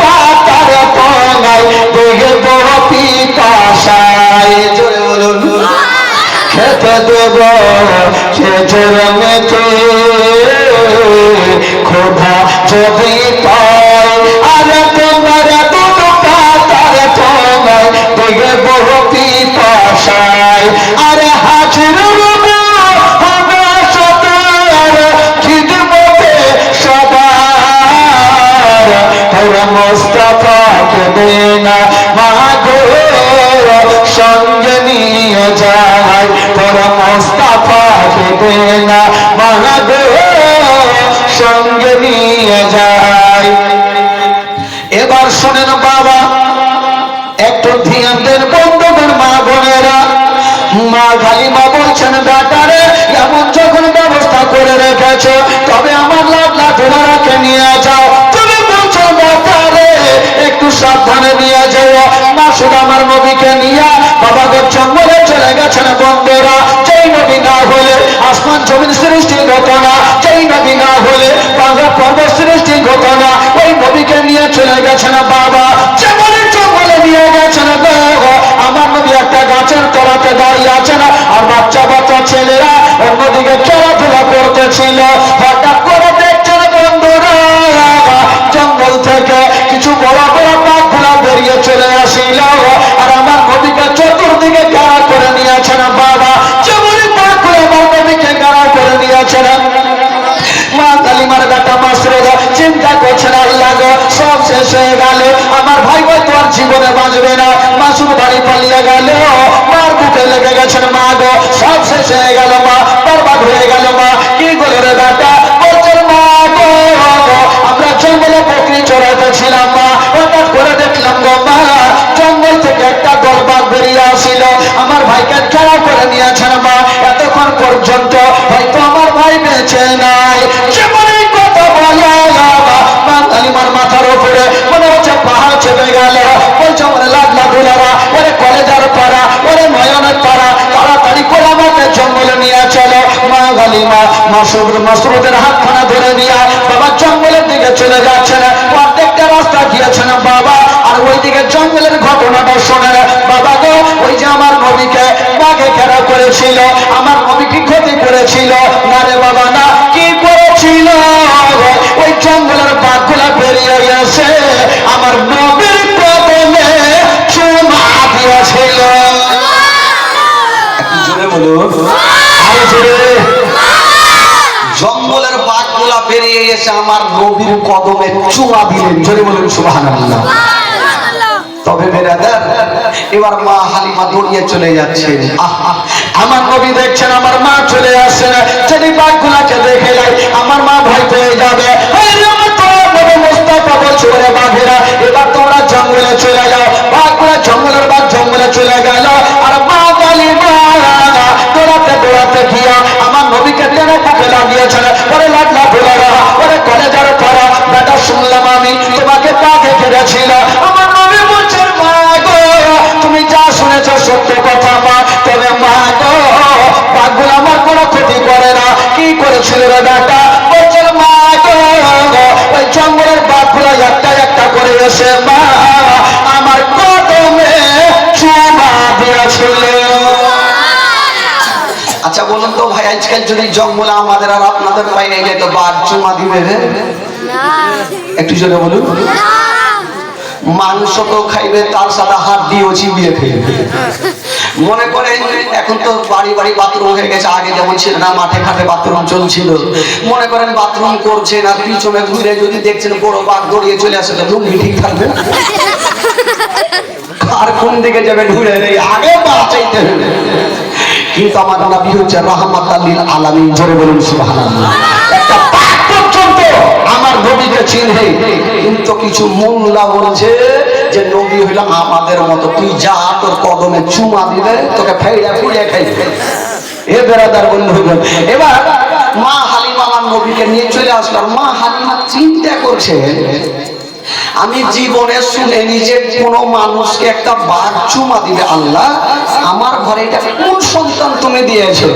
পাতার পঙ্গাই দেখে বড় পিপাসায়। জোরে বলুন খেতে দেব খেজুর মেথে খোদা যদি পাই আরে তোমার এত পাতার পঙ্গাই দেখে বড় পিপাসায় আরে হাজির হবে সবার খিদমতে সবার তোর মোস্তফাকে দে না মাগো সঙ্গে নিয়ে যায় তোর মোস্তফাকে দে না মাগো সঙ্গে নিয়ে যায়। এবার শোনেন বাবা একটু ধ্যান দেন বন্ধুদের মা বোনেরা, মা হালিমা বলছেন বেটারে এমন যখন ব্যবস্থা করে রেখেছো তবে আমার লাডলা দুলারাকে নিয়ে যাও। তুমি বলছো বেটারে একটু সাবধানে নিয়ে যাও। মাসুদ আমার নবীকে নিয়ে বাবা গো জঙ্গলে চলে গেছেন। বন্ধুরা যেই নবী না হলে আসমান জমিন সৃষ্টি হতো না, যেই নবী না হলে পাহাড় পর্বত সৃষ্টি হতো না, ওই নবীকে নিয়ে চলে গেছেন বাবা যেমন জঙ্গলে নিয়ে গেছেন গো। আমার নবী একটা গাছের তলাতে দাঁড়িয়ে আছেন আর বাচ্চা বাচ্চা ছেলেরা অন্যদিকে খেলাধুলা করতেছিল। হঠাৎ করে দেখছেন বন্ধুরা জঙ্গল থেকে কিছু বড় বড় পাখগুলা বেরিয়ে চলে আসিল আর আমার নবীকে চতুর্দিকে গাড়া করে নিয়েছেন বাবা। যেমনই পাখগুলো আমার নবীকে গাড়া করে নিয়েছেন মা কালিমার বেটা মাসরুদ চিন্তা করছেন আল্লাহ গো সব শেষ হয়ে গেল, আমার ভাই হয়তো আর জীবনে বাঁচবে না। মাসুদ বাড়ি পালিয়ে গেল, মার বুকে লেগে গেছেন মা গো সব শেষ হয়ে গেল, মা বরবাদ হয়ে গেল। মা কি করে রে বেটা? বলছেন মা গো আমরা জঙ্গলে বকরি চড়াইতেছিলাম মা, হঠাৎ করে দেখলাম গো মা জঙ্গল থেকে একটা দলবাগ বেরিয়ে আসিল, আমার ভাইকে খেলা করে নিয়েছেন মা। এতক্ষণ পর্যন্ত হয়তো আমার ভাই বেঁচে নাই। যেমনই কথা বলো মা কালিমার মাথার উপরে মনে হচ্ছে পাহাড় চেপে গেল। বলছে ওরে লাডলা দুলারা, ওরে কলেজার পাড়া, ওরে নয়নের পাড়া, তাড়াতাড়ি করে আমাকে জঙ্গলে নিয়ে চলো। মা কালিমা মাসরুদের হাতখানা ধরে নিয়ে বাবা জঙ্গলের দিকে চলে যাচ্ছেন। অর্ধেকটা রাস্তা গিয়েছেন বাবা আর ওইদিকে জঙ্গলের ঘটনাটা শোনেন বাবা গো। ওই যে আমার নবীকে বাঘে ঘেরা করেছিল, আমার নবী কি ক্ষতি করেছিল? না রে বাবা না, কি করেছিল? ওই জঙ্গলের বাঘগুলা বেরিয়ে এসে আমার নবীর কদমে চুমা দিয়েছিল। জোরে বলুন আরো জোরে। জঙ্গলের বাঘগুলা বেরিয়ে এসে আমার নবীর কদমে চুমা দিলেন। জোরে বলুন সুবহানাল্লাহ। তবে বেরাদার এবার মা হালিমা দৌড়িয়ে চলে যাচ্ছেন। আমার নবী দেখছেন আমার মা চলে আসছেন, যদি বাঘগুলাকে দেখে যায় আমার মা ভয় পেয়ে যাবে। মোস্তফা বলছে বলছে ওরে বাঘেরা এবার তোমরা জঙ্গলে চলে যাও। বাঘগুলা জঙ্গলের বাঘ জঙ্গলে চলে গেল। আর বাঘ আলী দৌড়াতে দৌড়াতে গিয়া আমার নবীকে টেনে বুকে লাগিয়েছিল। ওরে লাগলা ভোলারা ওরে কলেজার পড়া বেটা শুনলাম আমি তোমাকে বাঘে ফেলেছিল। আমার নবী বলছেন মা গো তুমি যা শুনেছ সত্য কথা মা, তবে মা গো বাঘগুলো আমার কোনো ক্ষতি করে না। কি করেছিল রে বেটা? বলছেন মা গো ওই জঙ্গলের বাঘগুলো একটা একটা করে এসে মা আমার কদমে চুমা দিয়েছিল। আচ্ছা বলুন তো ভাই, আজকাল যদি জঙ্গলে আমাদের আর আপনাদের পাইনে যেত বাঘ চুমা দিবে? একটু জোরে বলুন। মাংস তো খাইবে, তার সাথে হাত দিয়েও চিবিয়ে খাইবে। মনে করেন এখন তো বাড়ি বাড়ি বাথরুম হয়ে গেছে, আগে যেমন ছিল না মাঠে ঘাটে বাথরুম চলছিল। মনে করেন বাথরুম করছেন আর পিছনে ঘুরে যদি দেখছেন বড় বাঘ দৌড়িয়ে চলে আসে, লুঙ্গি ঠিক থাকবে আর কোন দিকে যাবে ঘুরে আগে বাঁচাইতে হবে। কিন্তু আমার নবী হচ্ছে রাহমাতাল লিল আলামিন, জোরে বলুন সুবহানাল্লাহ। একটা বাঘ পর্যন্ত আমার নবীকে চিনে, কিন্তু কিছু মোল্লা বলছে যে নবী হইল আমাদের মতো, তুই যা তোর কদমে চুমা দিবে তোকে ফেইড়া ফুড়িয়ে খাইবে। এ বেরাদার বন্ধুগণ, এবার মা হালিমা আমার নবীকে নিয়ে চলে আসলাম। মা হালিমা চিন্তা করছে আমি জীবনে শুনেনি যে কোন মানুষকে একটা বাঘ চুমা দিবে। আল্লাহ আমার ঘরে এটা কোন সন্তান তুমি দিয়েছো?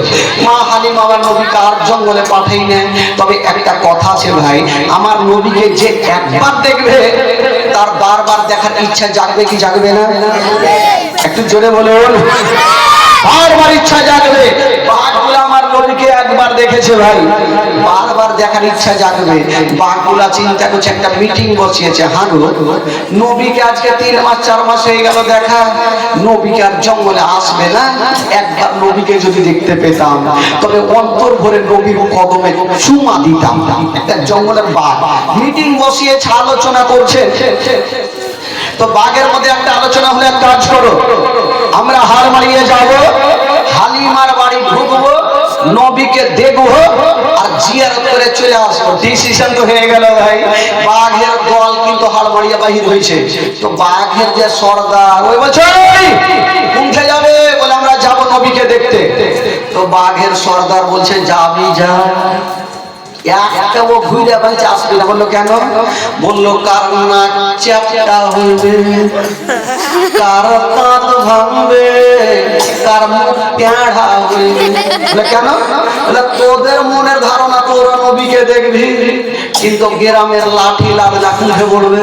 মা হালিমা আমার নবীকে আর জঙ্গলে পাঠাই নেয়। তবে একটা কথা আছে ভাই, আমার নবীকে যে একবার দেখবে তার বারবার দেখার ইচ্ছা জাগবে কি জাগবে না? একটু জোরে বলুন। বারবার ইচ্ছা জাগবে। বাঘগুলা আমার নবীকে একবার দেখেছে ভাই, বারবার দেখার ইচ্ছা জাগবে। বাঘগুলা চিন্তা করছে, একটা মিটিং বসিয়েছে। হাঁটু নবীকে আজকে 3 মাস 4 মাস হয়ে গেল দেখা, নবীকে আর জঙ্গলে আসবে না। একবার নবীকে যদি দেখতে পেতাম তবে অন্তর ভরে নবীর কদমে চুমা দিতাম। একটা জঙ্গলের বাঘ মিটিং বসিয়েছে, আলোচনা করছে। তো বাঘের মধ্যে একটা আলোচনা হলে এক কাজ করো, আমরা হার মারিয়ে যাব, হালিমার বাড়ি ঢুকবো, নবীকে দেখবো আর জিয়ারত করে চলে আসবো। ডিসিশন তো হয়ে গেল ভাই। বাঘের দল কিন্তু হার মারিয়ে বাহির হয়েছে। তো বাঘের যে সর্দার ওই বলছে উঠে যাবে বলে আমরা যাব নবীকে দেখতে। তো বাঘের সর্দার বলছে যাবি যা, একটা ও ঘুরে বাঁচে আসবে না। বললো কেন? বললো কার নাক চ্যাপটা হইবে, কার দাঁত ভাঙবে, কার মুখ টেঁড়া হইবে। বলে কেন? বলে তোদের মনের ধারণা তোরা নবীকে দেখবি, কিন্তু গ্রামের লাঠি লাগলা কুঠে পড়বে,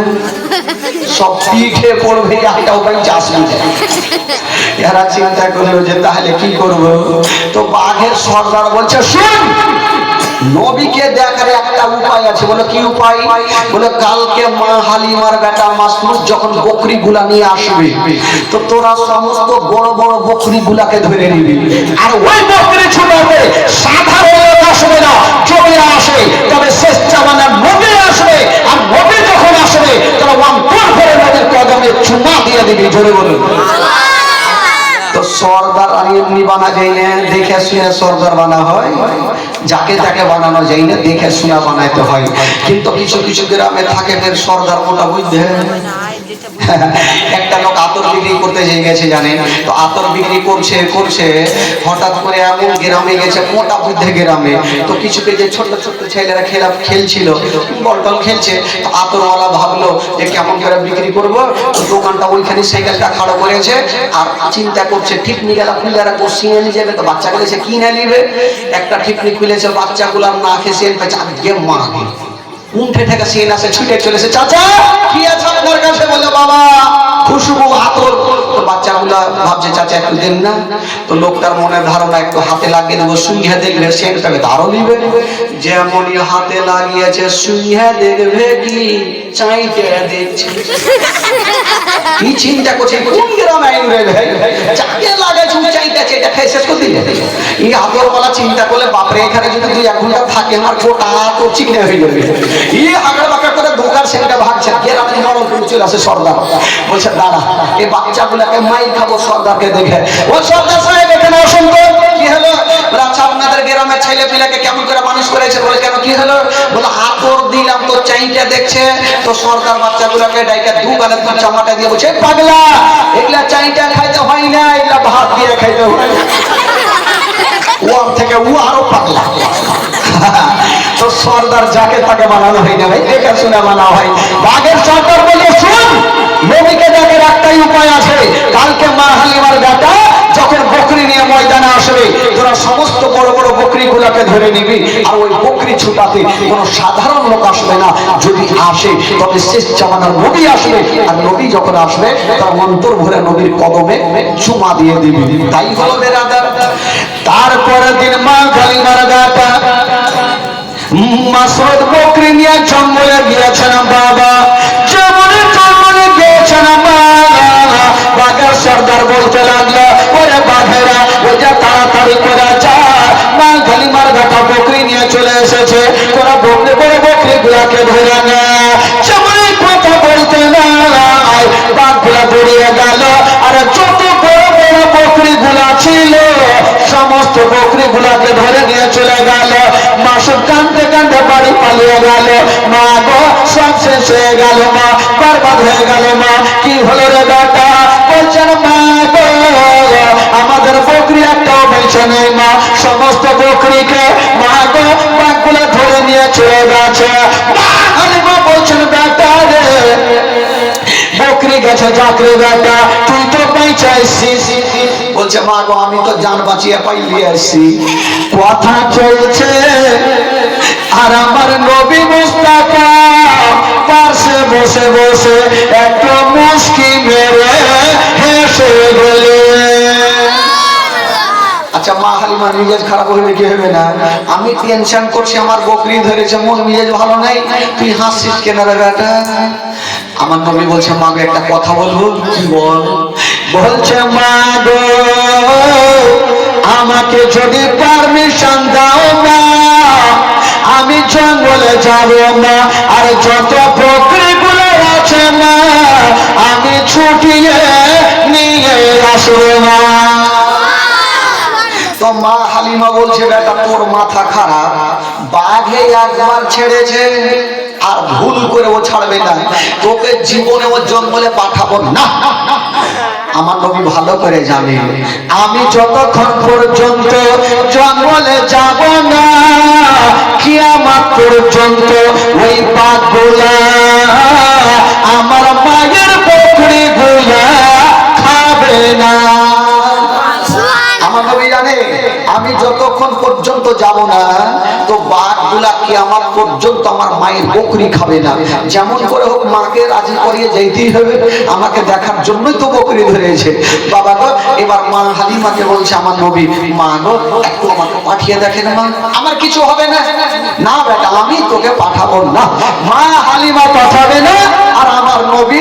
সব পিঠে পড়বে, একটাও বাঁচে আসবে না। এরা চিন্তা করলো যে তাহলে কি করব? তো বাঘের সর্দার বলছে শুন, নবীকে দেখার একটা উপায় আছে। বলে কি উপায়? বলে কালকে মা হালিমার বেটা মাসরুফ যখন বকরি গুলা নিয়ে আসবে, তো তোরা সমস্ত বড় বড় বকরি গুলাকে ধরে নিবি। আর ওই বকরি ছোটাতে সাধারণ লোক আসবে না, জমিরা আসবে। তবে শেষ জামানার নবী আসবে, আর নবী যখন আসবে তোরা অন্তর ভরে নবীর কদমে চুমা দিয়ে দিবি। জোরে বলুন। তো সর্দার আর এমনি বানা যায় না, দেখে শুনে সর্দার বানা হয়, যাকে তাকে বানানো যায় না, দেখে শুনে বানাইতে হয়। কিন্তু কিছু কিছু গ্রামে থাকে ফের সর্দার মোটা বুঝতে। একটা লোক আতর বিক্রি করতে যেয়ে গেছে জানেন, তো আতর বিক্রি করছে করছে হঠাৎ করে এমন গ্রামে গেছে, মোটা বুদ্ধে গ্রামে। তো কিছু কিছু ছোট ছোট ছেলেরা খেলছিল, বল টল খেলছে। তো আতরওয়ালা ভাবলো যে কেমন করে বিক্রি করবো। তো দোকানটা ওইখানে সাইকেলটা খাড়ো করেছে আর চিন্তা করছে ঠিকনি গেলা খুলে রাখবো, সিঁড়ে নিয়ে যাবে। তো বাচ্চাগুলো সে কিনে নিবে। একটা ঠিকনি খুলেছে, বাচ্চাগুলো না খেয়ে সেন পেয়েছে। আজকে মা উঠে থেকে সেন আসে, ছুটে চলেছে, চাচা কি আছে আপনার কাছে? বলে বাবা খুশবু আতর। তো বাচ্চাগুলা ভাবছে চাচা একটু দেন না। তো লোকটার মনের ধারণা একটু হাতে লাগিয়ে দেবো, সুইহা দেখলে সেনটাকে দারো নিবে। যেমনই হাতে লাগিয়েছে সুইহা দেখবে কি চাইতে দেখছে। কি চিন্তা করছে কোন গ্রামে আইনবে ভাই, যাকে লাগাইছে চাইতেছে এটা খেয়ে শেষ করে দিলে। এই আতরওয়ালা চিন্তা করলে বাপরে এখানে যদি 2-1 ঘন্টা থাকে আমার গোটা তো চিকনে হয়ে যাবে। এই হাগড়া বাঁকা করে দোকান সেটা ভাগছে। গ্রামে নরম করে চলে আসে সর্দার, বলছে দাঁড়া এই বাচ্চাগুলাকে মাই খাবো সর্দারকে দেখে। ও সর্দার সাহেব এখানে অসন্ত কি হলো? আচ্ছা আপনাদের গ্রামের ছেলে পিলাকে কেমন করে মানুষ করেছে? বলে কেন কি হলো? বলে আতর দিলাম তো চাই এইটা দেখছে তো সর্দার বাচ্চাগুলোকে ডাইকা দু গালে চামাটা দিয়ে বলছে পাগলা এগুলা চাইটা খাইতে হয় না, এগুলা ভাত দিয়ে খাইতে হয়। ওর থেকে ও আরো পাগলা। তো সর্দার যাকে তাকে বানানো হয় না ভাই, দেখে শুনে বানা হয়। বাঘের সর্দার বলে শুন, নবীকে দেখার একটাই উপায় আছে, কালকে মা হালিমার বেটা যখন বকরি নিয়ে ময়দানে আসবে তোরা সমস্ত বড় বড় বকরি গুলাকে ধরে নিবি, আর ওই বকরি ছুটাতে কোনো সাধারণ লোক আসবে না, যদি আসে তবে শেষ জামানার নবী আসবে, আর নবী যখন আসবে তার অন্তর ভরে নবীর কদমে চুমা দিয়ে দিবি। তাই হলো বেরাদার। তারপরের দিন মা হালিমার বেটা মাসুদ বকরি নিয়ে জঙ্গলে গিয়েছেন বাবা, জঙ্গলে গিয়েছেন বাঘের সর্দার বলতে লাগলো ওরে বাঘেরা ওই যে তাড়াতাড়ি করে যা, মা হালিমার বেটা বকরি নিয়ে চলে এসেছে, ওরা বকরি বড় বকরি গুলাকে ধরে নেয়। জঙ্গলে কথা বলতে নাই বাঘগুলা দৌড়িয়ে গেল, আর যত বড় বড় বকরি গুলা ছিল সমস্ত বকরি গুলাকে ধরে নিয়ে চলে গেল। মাসুদ কান্দতে কান্দতে বাড়ি পালিয়ে গেল। মা গো সব শেষ হয়ে গেল, মা বরবাদ হয়ে গেল। মা কি হলো রে বেটা? বলছেন মা গো আমাদের বকরি একটাও বেঁচে নেই মা, সমস্ত বকরিকে মা গো বাঘগুলো ধরে নিয়ে চলে গেছে। মা হালিমা বলছেন বেটা রে বকরি গেছে চাকরি বেটা, তুই তো পাইছিস। বলছে মা গো আমি তো জান বাঁচিয়ে পাইলিয়ে আসছি। কথা চলছে আর আমার নবী মুস্তাফা পাশে বসে বসে একটা মুস্কি মেরে হেসে গেলে। আচ্ছা মা হালিমা মিজাজ খারাপ হলে কি হবে না? আমি টেনশন করছি আমার বকরি ধরেছে, মন মিজাজ ভালো নাই, তুই হাসছিস কেন রে বেটা? আমার নবী বলছে মা গো একটা কথা বলবো। কি বল? বলছে মা গো আমাকে যদি পারমিশন দাও না আমি জঙ্গলে যাব না, আর যত বকরি গুলো আছে না আমি ছুটিয়ে নিয়ে আসবো না। তো মা হালিমা বলছে বেটা তোর মাথা খারাপ, বাঘে একবার ছেড়েছে আর ভুল করে ও ছাড়বে না, তোকে জীবনে ও জঙ্গলে পাঠাবো না। আমার নবী ভালো করে জানে আমি যতক্ষণ পর্যন্ত জঙ্গলে যাব না কিয়ামত পর্যন্ত ওই বাঘগুলা আমার মায়ের বকরি গুলা খাবে না। আমার নবী জানে আমি যতক্ষণ পর্যন্ত যাব না তো বাঘগুলা কিয়ামত পর্যন্ত আমার মায়ের বকরি খাবে না। যেমন করে হোক মাকে রাজি করিয়ে যেতেই হবে, আমাকে দেখার জন্যই তো বকরি ধরেছে। বাবা গো এবার মা হালিমাকে বলছে আমার নবী মা গো একটু আমাকে পাঠিয়ে দেখেন মা, আমার কিছু হবে না। না বেটা আমি তোকে পাঠাবো না। মা হালিমা পাঠাবে না আর আমার নবী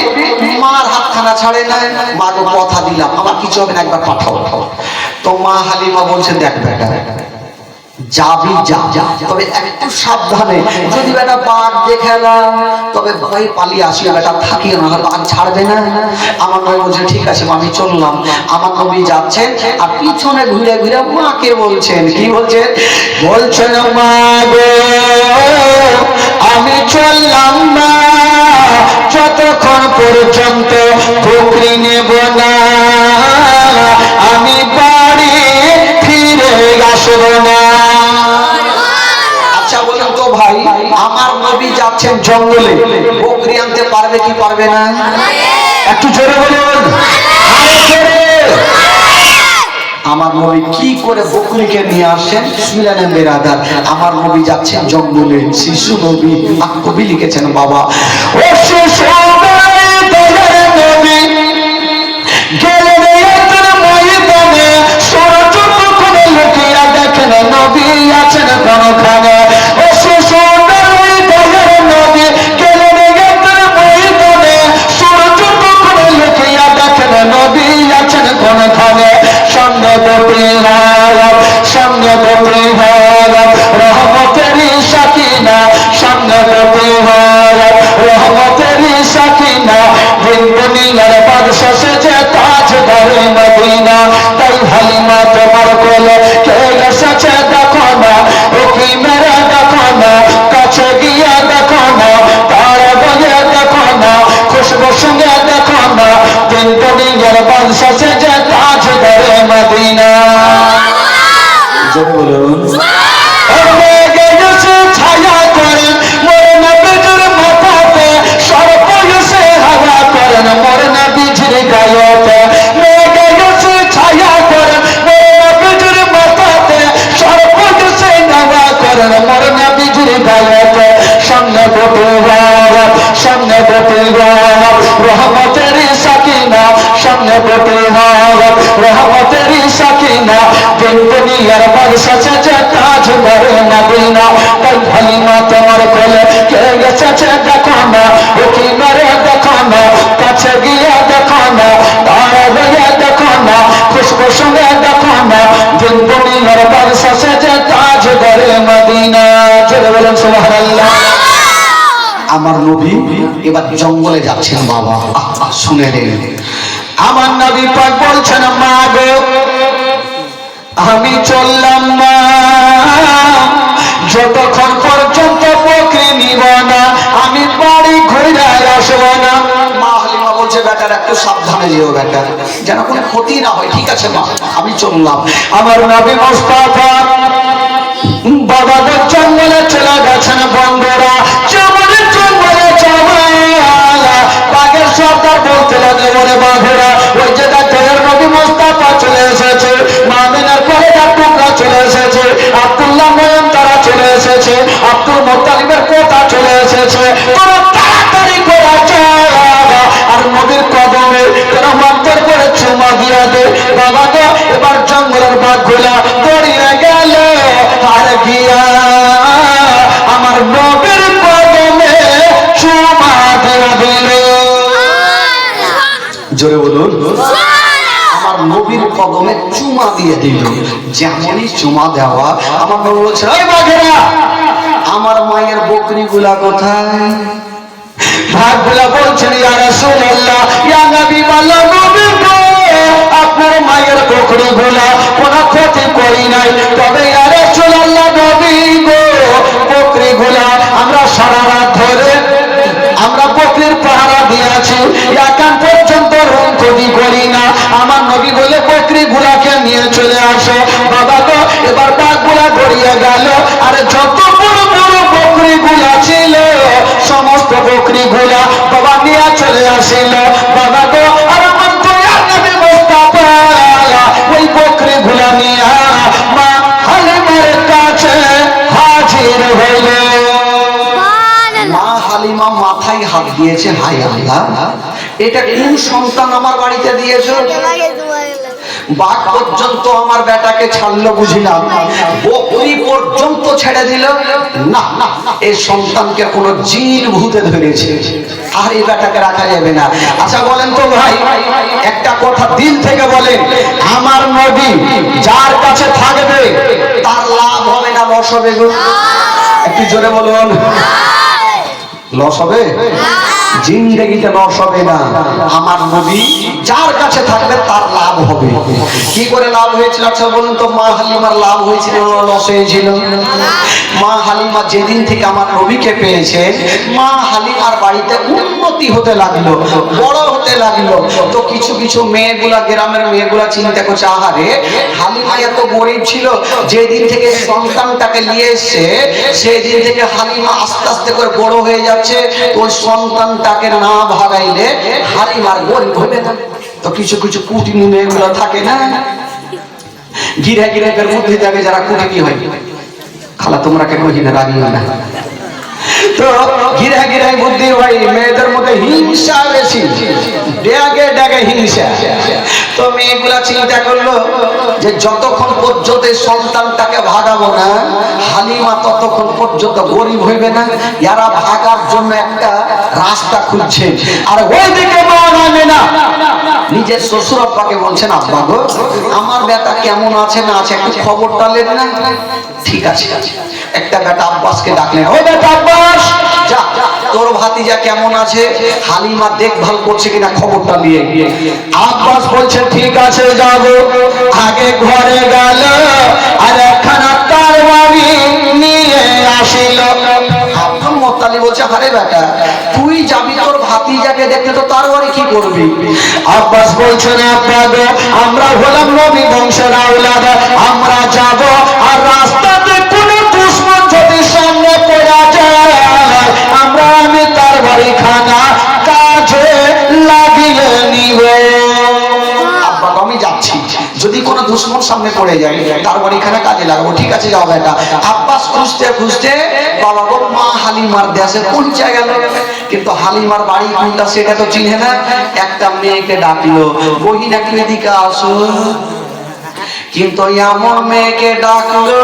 মার হাতখানা ছাড়ে না। মা গো কথা দিলাম আমার কিছু হবে না, একবার পাঠাও। তো মা হালিমা বলছে দেখ বেটা যাবি যা, তবে একটু সাবধানে, যদি বেটা বাঘ দেখে না তবে ভয় পালিয়ে আসি, বেটা থাকিও না, বাঘ ছাড়বে না। আমার নবী বলছে ঠিক আছে আমি চললাম। আমার নবী যাচ্ছেন আর পিছনে ঘুরে ঘুরে মাকে বলছেন, কি বলছেন? বলছেন মা গো আমি চললাম না যতক্ষণ পর্যন্ত বকরি নেব না আমি বাড়ি ফিরে আসবো না। আচ্ছা বলেন তো ভাই আমার নবী যাচ্ছেন জঙ্গলে, বকরি আনতে পারবে কি পারবে না? একটু জোরে বলুন। আমার নবী কি করে বকরিকে নিয়ে আসেন শুনলেন বেরাদার? আমার নবী যাচ্ছেন জঙ্গলে, শিশু নবী কবি লিখেছেন বাবা ও শিশু নবী গেলেন ময়দানে সূর্য তখন লুকিয়ে দেখেন নবী আছেন কোনখানে। ও শিশু নবী গেলেন ময়দানে সূর্য তখন লুকিয়ে দেখেন নবী আছেন কোনখানে। সঙ্গে বকরি রহমতেরি সাকিনা, সঙ্গে বকরি রহমতেরি সাকিনা, দিন দুনিয়ার বাদশা সেজে তাজদারে মদিনা। তাই হালিমা তোমার কোলে কে এসেছে দেখো না, ও কি মেরে দেখো না, কাছে গিয়ে দেখো না, জোরে বলুন ছায়া করেন মোর নবীর মাথাতে সর্ব এসে হাওয়া করেন মোর নবীর গায়তে মেঘে এসে ছায়া করেন মোর নবীর মাথাতে সর্ব এসে হাওয়া করেন মোর নবীর গায়তে সামনে গোপে সামনে গোপে রহমতের সাকিনা সামনে গোপে রহমতের সাকিনা দিন দুনিয়ার বাদশা যে তাজ করে মদিনা তাই হালিমা তোমার কোলে কে গেছে দেখো না ও কি মেরে দেখো না কাছে গিয়ে দেখো না তারা গিয়ে দেখো না খুশবু সঙ্গে দেখো না দিন দুনিয়ার বাদশা যে তাজ করে মদিনা জোরে বলেন সুবহানাল্লাহ আমার নবী এবার জঙ্গলে যাচ্ছেন বাবা শুনে নেন আমার নবী পাক বলছেন মা গো আমি চললাম মা যতক্ষণ পর্যন্ত বকরি নিব না আমি বাড়ি ঘুরে আসবো না মা হালিমা বলছে বেটার একটু সাবধানে যেও বেটার যেন কোনো ক্ষতি না হয় ঠিক আছে মা আমি চললাম আমার নবী মুস্তাফা বাবাদের জঙ্গলে চলে গেছেন বন্ধুরা জঙ্গলে বাঘের সর্দার বলতে লাগে বলে বাঘেরা ওই যে দেখের নবী মুস্তাফা চলে এসেছে মামিনার কলেজার টুকরা চলে এসেছে আব্দুল্লাহ নয়ন তারা চলে এসেছে আব্দুল মুত্তালিবের কোটা চলে এসেছে তাড়াতাড়ি করে আর নবীর কদমে তারা মন্তর করে চুমা দিয়া দে বাবা গো এবার জঙ্গলের বাঘগুলা দড়িয়ে গেল আর গিয়া আমার নবীর কদমে চুমা দিয়া দিল জোরে বলুন আমার নবীর কদমে চুমা দিয়ে দিল যেমনই চুমা দেওয়া আমার নবী বলছে ওই বাঘেরা আমার মায়ের বকরিগুলা কোথায় ভাগগুলা বলছেন ইয়া রাসূলুল্লাহ ইয়া নবী আল্লাহ নবী গো আপনার মায়ের বকরিগুলা কোনো ক্ষতি করি নাই তবে ইয়া রাসূলুল্লাহ নবী গো বকরিগুলা আমরা সারা রাত ধরে আমরা বকরির পাহারা দিয়েছি এখন পর্যন্ত রংকদি করি না আমার নবী বলে বকরি গুলাকে নিয়ে চলে আসো বাবা গো এবার বাঘগুলা গড়িয়ে গেল আর যত বড় বড় বকরি গুলা ছিল সমস্ত বকরি গুলা বাবা নিয়ে চলে আসিল বাবা গো আর আমার দয়ার নবী মুস্তাফা ওই বকরি গুলা নিয়ে মা হালিমার কাছে হাজির হইল মা হালিমা মাথায় হাত দিয়েছে হাই আল্লাহ এটা কোন সন্তান আমার বাড়িতে দিয়েছো বাঘ পর্যন্ত আমার বেটাকে ছাড়লো বুঝিলাম বকরি পর্যন্ত ছেড়ে দিল না এই সন্তানকে কোন জিন ভূতে ধরেছে আর এই বেটাকে রাখা যাবে না আচ্ছা বলেন তো ভাই একটা কথা দিল থেকে বলেন আমার নবী যার কাছে থাকবে তার লাভ হবে না লস হবে গো একটু জোরে বলুন লস হবে জিন্দেগিতে লস হবে না আমার নবী যার কাছে থাকবে তার লাভ হবে কি করে লাভ হয়েছিল আচ্ছা বলুন তো মা হালিমার লাভ হয়েছিল লস হয়েছিল মা হালিমা যেদিন থেকে আমার নবীকে পেয়েছে মা হালিমার বাড়িতে উন্নতি হতে লাগলো বড় হতে লাগলো তো কিছু কিছু মেয়েগুলা গ্রামের মেয়েগুলা চিন্তা করছে আহারে হালিমা এত গরিব ছিল যেদিন থেকে সন্তানটাকে নিয়ে এসছে সেদিন থেকে হালিমা আস্তে আস্তে করে বড় হয়ে যাচ্ছে তো সন্তানটাকে না ভাগাইলে হালিমার গরিব হবে না তো কিছু কিছু কুটিনি মেয়েগুলো থাকে না গিরা গিরাকের মধ্যে থাকে যারা কুটিনি হয় খালা তোমরা কে কই না রাগিও না তো গিরা গিরাই বুদ্ধি হয় মেয়েদের মধ্যে হিংসা বেশি ডেগে ডেগে হিংসা তো মেয়েগুলা চিন্তা করলো যে যতক্ষণ পর্যন্ত সন্তানটাকে ভাগাবো না হালিমা ততক্ষণ পর্যন্ত গরিব হইবে না এরা ভাগার জন্য একটা রাস্তা খুঁজছে আর ওইদিকে মানে না নিজের শ্বশুর আব্বাকে বলছেন আব্বা গো আমার বেটা কেমন আছে না আছে একটু খবরটা নেন না ঠিক আছে একটা বেটা আব্বাসকে ডাকলেন ওই বেটা আব্বাস যা তোর ভাতিজা কেমন আছে হালিমা দেখভাল করছে কিনা খবরটা নিয়ে আব্বাস বলছে ঠিক আছে যাব আগে ঘরে গেল আর একখানা তরবারি নিয়ে আসিল আব্দুল মুত্তালিব বলছে আরে বেটা তুই যাবি তোর ভাতিজাকে দেখতে তো তরবারি কি করবি আব্বাস বলছেন আব্বা গো আমরা হলাম নবী বংশের আওলাদ আমরা যাব আর তখন সামনে পড়ে যায়, তারপর এখানে কাজে লাগাবো। ঠিক আছে যাও বেটা। আব্বাস খুঁজতে খুঁজতে বাবা গো মা হালিমার দেশে পৌঁছে গেল, কিন্তু হালিমার বাড়ি কোনটা সেটা তো চিনে না। একটা মেয়েকে ডাকলো, বহিন একটু এদিকে আসো। কিন্তু এমন মেয়েকে ডাকলো,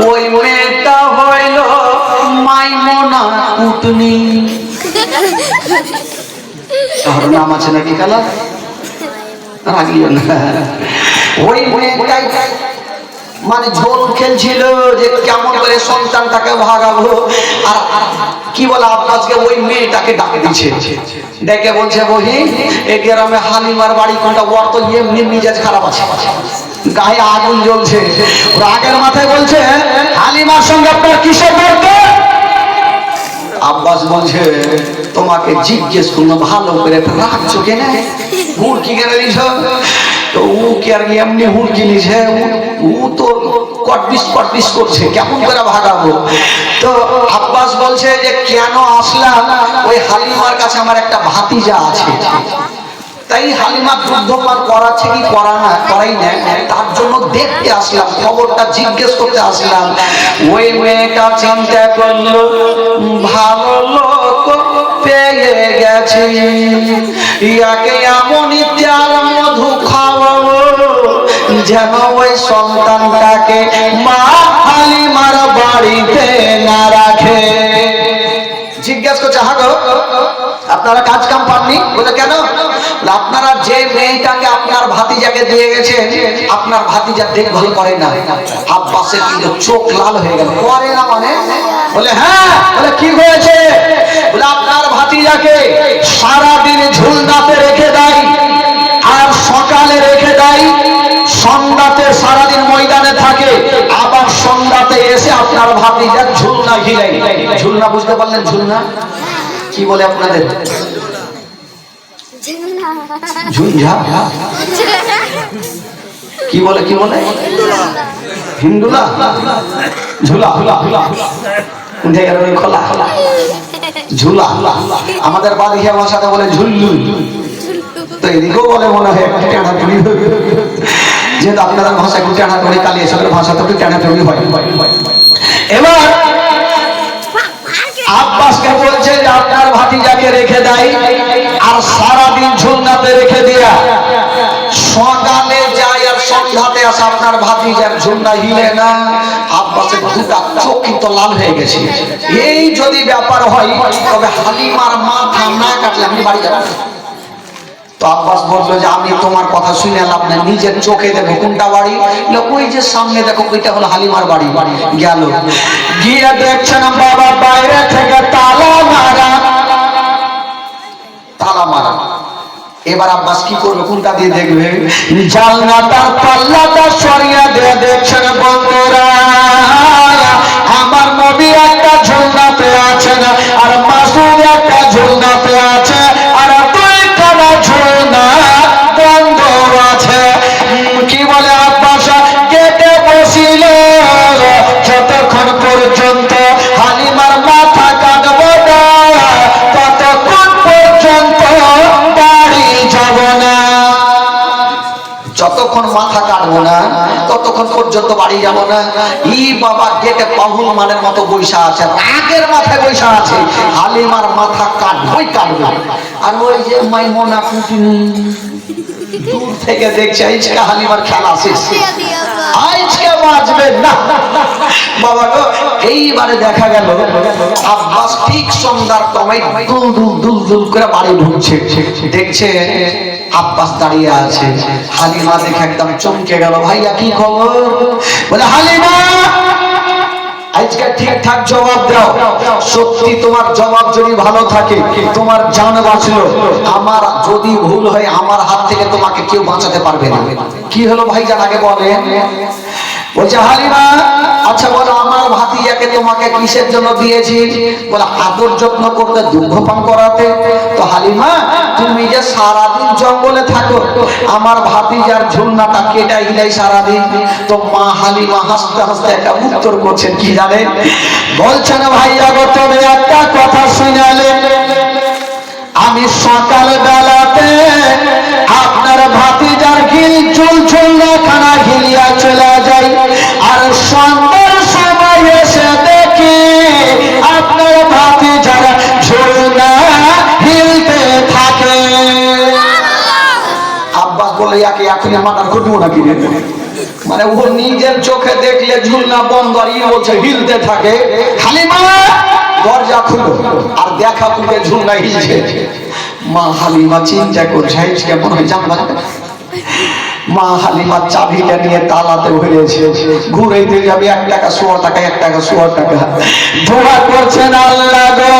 ওই মেয়েটা হইল মাইমুনা কুটনি। তার নাম আছে নাকি কালা? রাগিও না। ওই মেয়েটাই মানে ঝোল খেলছিল যে কেমন করে সন্তানটাকে ভাগাবো। আর কি বলে আব্বাসকে ওই মেয়েটাকে ডাকে দিচ্ছে, ডেকে বলছে বহিন এই গ্রামে হালিমার বাড়ি কোনটা? ওর তো এমনি মিজাজ খারাপ আছে, গায়ে আগুন জ্বলছে। রাগের মাথায় বলছে হালিমার সঙ্গে আপনার কিসের দরকার? আব্বাস বলছে তোমাকে জিজ্ঞেস করলো ভালো করে, রাখছো কেন? হুড়কি কেন দিছ? তো ও কি আর এমনি হুড়কি নিছে? ও তো কটবিস করছে, কেমন করে ভাগাবো? তো আব্বাস বলছে যে কেন আসলাম, ওই হালিমার কাছে আমার একটা ভাতিজা আছে, তাই হালিমা যুদ্ধপান করাচ্ছে কি করাই না, তার জন্য দেখতে আসলাম, খবরটা জিজ্ঞেস করতে আসলাম। ওই মেয়েটা চিন্তা করলো ভালো লোক পেয়ে গেছে, ইয়াকে এমনই তেল মধু খাওয়াবো যেন ওই সন্তানটাকে মা হালিমার বাড়িতে না রাখে। জিজ্ঞেস করছে হ্যাঁ গো আপনারা কাজ কাম পাননি? বলে কেন? আপনারা যে মেয়েটাকে আপনার ভাতিজাকে দিয়ে গেছেন, আপনার ভাতিজা দেখভাল করে না। আব্বাসের কিন্তু চোখ লাল হয়ে গেল। করে না মানে? বলে হ্যাঁ। বলে কি হয়েছে? বলে আপনার ভাতিজাকে সারাদিন ঝুলনাতে রেখে দেয়, আর সকালে রেখে দেয়, সন্ধ্যাতে সারাদিন ময়দানে থাকে, আবার সন্ধ্যাতে এসে আপনার ভাতিজার ঝুলনা ঘিরাই। ঝুলনা বুঝতে পারলেন? ঝুলনা কি বলে আপনাদের? ঝুলঝা কি বলে? কি বলে? হিন্দুলা ঝুলা খোলা ঝুলা। আমাদের বাদিয়া ভাষাতে বলে ঝুল্লু, তো এদিকেও বলে মনে হয় টেনাটুনি, যেহেতু আপনাদের ভাষা একটু টেনাটুনি, কালিয়াচকের ভাষা তো একটু টেনাটুনি হয়। এবার আব্বাসকে বলছে যে আপনার ভাতিজাকে রেখে দেয় আর সারাদিন ঝুলনাতে রেখে দিয়া সকালে যায় আর সন্ধ্যাতে আসে, আপনার ভাতিজার ঝুলনা হিলে না। আব্বাসের দুটা চোখ কিন্তু লাল হয়ে গেছে। এই যদি ব্যাপার হয় তবে হালিমার মাথা না কাটলে আমি বাড়ি যাবো। তো আব্বাস বললো যে আমি তোমার কথা শুনে লাভ না, নিজের চোখে দেখো কোনটা বাড়ি। ওই যে সামনে দেখো ওইটা হলো হালিমার বাড়ি। গেল, গিয়ে দেখছেন বাবা বাইরে থেকে তালা মারা। এবার আব্বাস কি করবে? কোনটা দিয়ে দেখবে? জানলাটার পাল্লাটা সরিয়ে দিয়ে দেখছেন বন্ধুরা আমার নবী একটা ঝুলনাতে আছেন, আর মাসুদ একটা ঝুলনাতে আছে, আর ঝুলনা বন্ধ আছে। কি বলে আব্বাস? গেটে বসিল যতক্ষণ পর্যন্ত হালিমার মাথা কাটবো না ততক্ষণ পর্যন্ত বাড়ি যাব না। যতক্ষণ মাথা কাটবো না ততক্ষণ পর্যন্ত বাড়ি যাব না। ই বাবা গেটে পাহুল মানের মতো বৈশা আছে, রাগের মাথায় বৈশা আছে, হালিমার মাথা কাটবই কাটবে। আর ওই যে মাইমুনা কুটনি দূর থেকে দেখছে আজকে হালিমার খেলা শেষ, আজকে বাঁচবে না বাবা গো। এইবারে দেখা গেল আব্বাস ঠিক সন্ধ্যার সময় দুল করে বাড়ি ঢুকছে, দেখছে আব্বাস দাঁড়িয়ে আছে। হালিমা দেখে একদম চমকে গেল। ভাইয়া কি খবর? বলে হালিমা আজকে ঠিকঠাক জবাব দাও, সত্যি তোমার জবাব যদি ভালো থাকে তোমার জান বাঁচলো, আমার যদি ভুল হয় আমার হাত থেকে তোমাকে কেউ বাঁচাতে পারবে না। কি হলো ভাইজান আগে বলেন? বলছে হালিমা আচ্ছা বলো আমার ভাতিজাকে তোমাকে কিসের জন্য দিয়েছি? বলে আদর যত্ন করতে, দুগ্ধপান করাতে। তো হালিমা তুমি যে সারাদিন জঙ্গলে থাকো, আমার ভাতিজার ঝুলনাটা কেটে হিলাই সারাদিন। তো মা হালিমা হাসতে হাসতে একটা উত্তর করছেন, কি জানেন? বলছেন ভাইয়া গো তুমি একটা কথা শুনালে, আমি সকাল বেলাতে আপনার ভাতিজার চুল খানা ঘিলিয়া চলে যাই, আর সন্ধ্যার সময় এসে দেখি আপনার ভাতিজার ঝুলনা হিলতে থাকে। আব্বা বলে এখনই মাথার ঘটবো না কিনে, মানে ও নিজের চোখে দেখলে ঝুলনা বন্ধ আর ইয়ে বলছে হিলতে থাকে। হালিমা দরজা খুলো আর দেখা পুকে ঝুলনা হিলছে। মা হালিমা চিন্তা করছে কেমন হয় জানবা। মা হালিমা চাবিটা নিয়ে তালাতে ভরেছে, ঘুরাইতে যাবে 1 টাকা 100 টাকা 1 টাকা 100 টাকা। দোয়া করছেন আল্লাহ গো,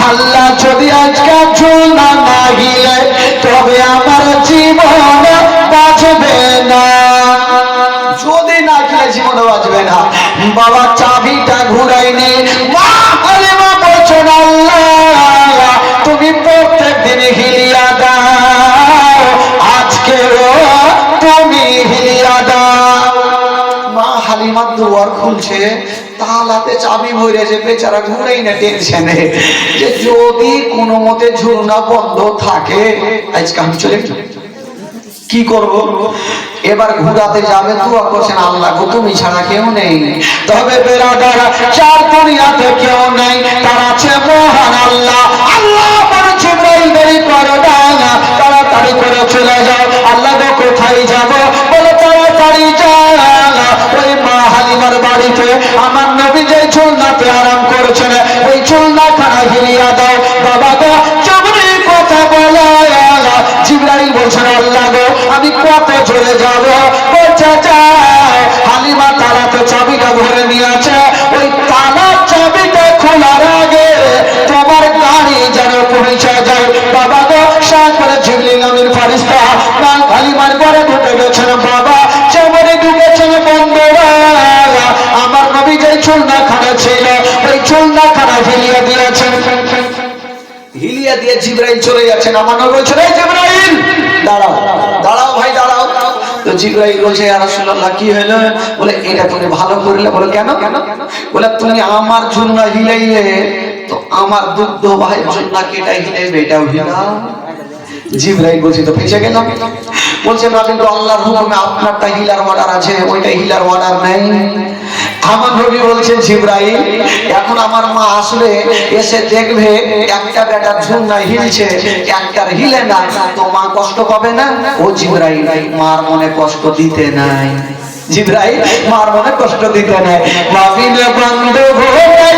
আল্লাহ যদি আজকে ঝুলনা না হিলে তবে আমার জীবন বাঁচবে না, যদি না হিলে জীবন বাঁচবে না। বাবা চাবিটা ঘুরাইনি, মা হালিমা বলছেন আল্লাহ তুমি প্রত্যেক দিন হিলিয়া দাও, আজকেও তুমি হিলিয়া দাও। মা হালিমা দুয়ার খুলছে, তালাতে চাবি ভরেছে, বেচারা ঘুরেই না টেনশনে যে যদি কোনো মতে ঝুলনা বন্ধ থাকে আজকে আমি চলে কি করব। এবার ঘুরাতে যাবে, দোয়া করছেন আল্লাহ গো তুমি ছাড়া কেউ নেই। তবে বেরাদার চার দুনিয়াতে কেউ নেই, তার আছে মহান আল্লাহ। আল্লাহ বলে জিবরাইল দেরি করো না, তাড়াতাড়ি করে চলে যাও। আল্লাহ গো কোথায় যাব, বলে তাড়াতাড়ি যাও ওই মা হালিমার বাড়িতে। আমার নবী যে ঝুলনাতে আরাম করেছেন ওই ঝুলনা খানা হিলিয়া দাও। বাবা গো চবরি কথা বলে জিবরাইল বলছেন আল্লাহ গো আমি কত চলে যাব, বলছে যাও। হালিমা তালাতে চাবিটা ভরে নিয়েছে, ওই তালার চাবিটা খোলার আগে তোমার গাড়ি যেন পৌঁছে যায়। বাবা গো সাত করে জিবরিল আমিন ফেরেশতা হালিমার ঘরে ঢুকে গেছেন। বাবা চবরি ঢুকেছেন বন্ধুরা, আমার নবী যে ঝুলনা খানা ছিল ওই ঝুলনা খানা হিলিয়ে দিয়েছেন। হিলিয়া দিয়ে জিবরাইল চলে যাচ্ছেন। আমার নবী বলছেন এই জিবরাইল দাঁড়াও, দাঁড়াও ভাই দাঁড়াও। তো জিবরাইল বলছে ইয়া রাসূলুল্লাহ কি হলো? বলে এটা তুমি ভালো করলে। বলে কেন? বলে তুমি আমার ঝুলনা হিলাইলে তো আমার দুগ্ধ ভাই ঝুলনা কেটা হিলাইবে, এটাও হিলাও। জিবরাইল বলছে তো ফেসে গেলাম। বলছে না কিন্তু আল্লাহর হুকুমে আপনারটা হিলার অর্ডার আছে, ওইটা হিলার অর্ডার নাই। আমার নবী বলছেন জিবরাইল এখন আমার মা আসলে এসে দেখবে একটা বেটার ঝুলনা হিলছে একটার হিলে না, তো মা কষ্ট পাবে না? ও জিবরাইল মার মনে কষ্ট দিতে নাই, জিবরাইল মার মনে কষ্ট দিতে নাই। মা বিনে বন্ধু ভোরে,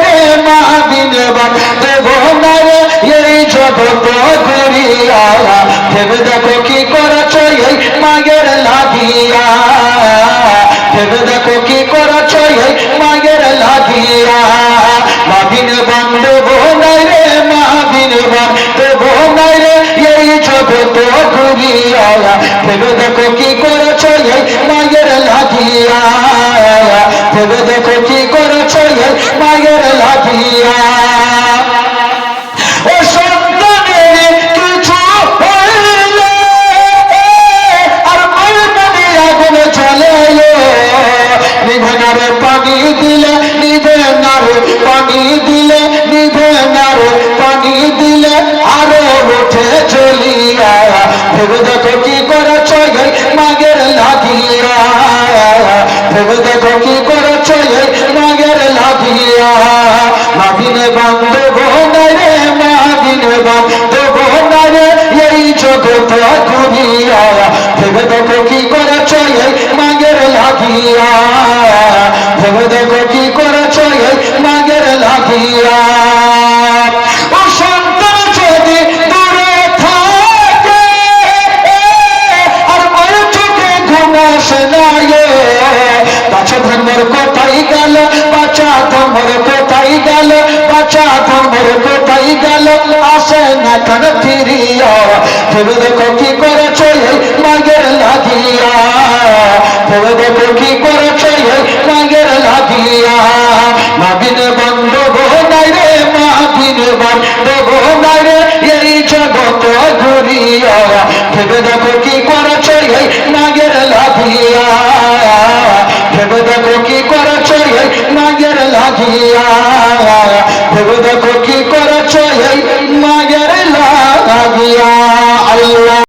মা বিনে বন্ধু ভোরে এই জগৎ ঘুরিয়া ভেবে দেখো কি করেছ এই মায়ের লাগিয়া, ভেবে দেখো কি করেছ এই মায়ের লাগিয়া। মা বিনে বন্ধু ভোরে রে, মা বিনে বন্ধু ভোরে এই জগৎ ঘুরিয়া ভেবে দেখো কি করেছ এই মায়ের লাগিয়া, ভেবে দেখো কি করেছ এই মায়ের লাগিয়া। ও সন্তানের কিছু হইলে আর মায়ের নদী আগুনে চলে নিভে না রে পানি দিলে, নিভে না রে পানি দিলে, নিভে না রে পানি দিলে আরো উঠে চলিয়া। ভেবে দেখো কি করেছ এই মাগের লাগিয়া, ভেবে দেখো কি করেছ এই মাগের লাগিয়া। মাবিনে বান্ধব নাই রে, মাবিনে বান্ধব নাই রে এই জগৎ ঘুরিয়া ভেবে দেখো কি করেছ এই মাগের লাগিয়া, ভেবে দেখো কি করেছ এই মাগের লাগিয়া। ও সন্তান যদি দূরে থাকে আর মায়ের চোখে ঘুম আসে না, বাচ্চা ধর্মের কোথায় গেল, বাচ্চা ধর্মের কোথায় গেল, বাচ্চা ধর্মের কোথায় গেল আসে না কেন ফিরিয়া। ভেবে দেখো কি করেছ এই মাগের লাগিয়া, ভেবে দেখো কি করেছ এই মাগের লাগিয়া। মাবিনে বান্ধব নাই রে, মাবিনে বান্ধব নাই রে এই জগৎ ঘুরিয়া ভেবে দেখো কি করেছ এই মাগের লাগিয়া, ভেবে দেখো কি করে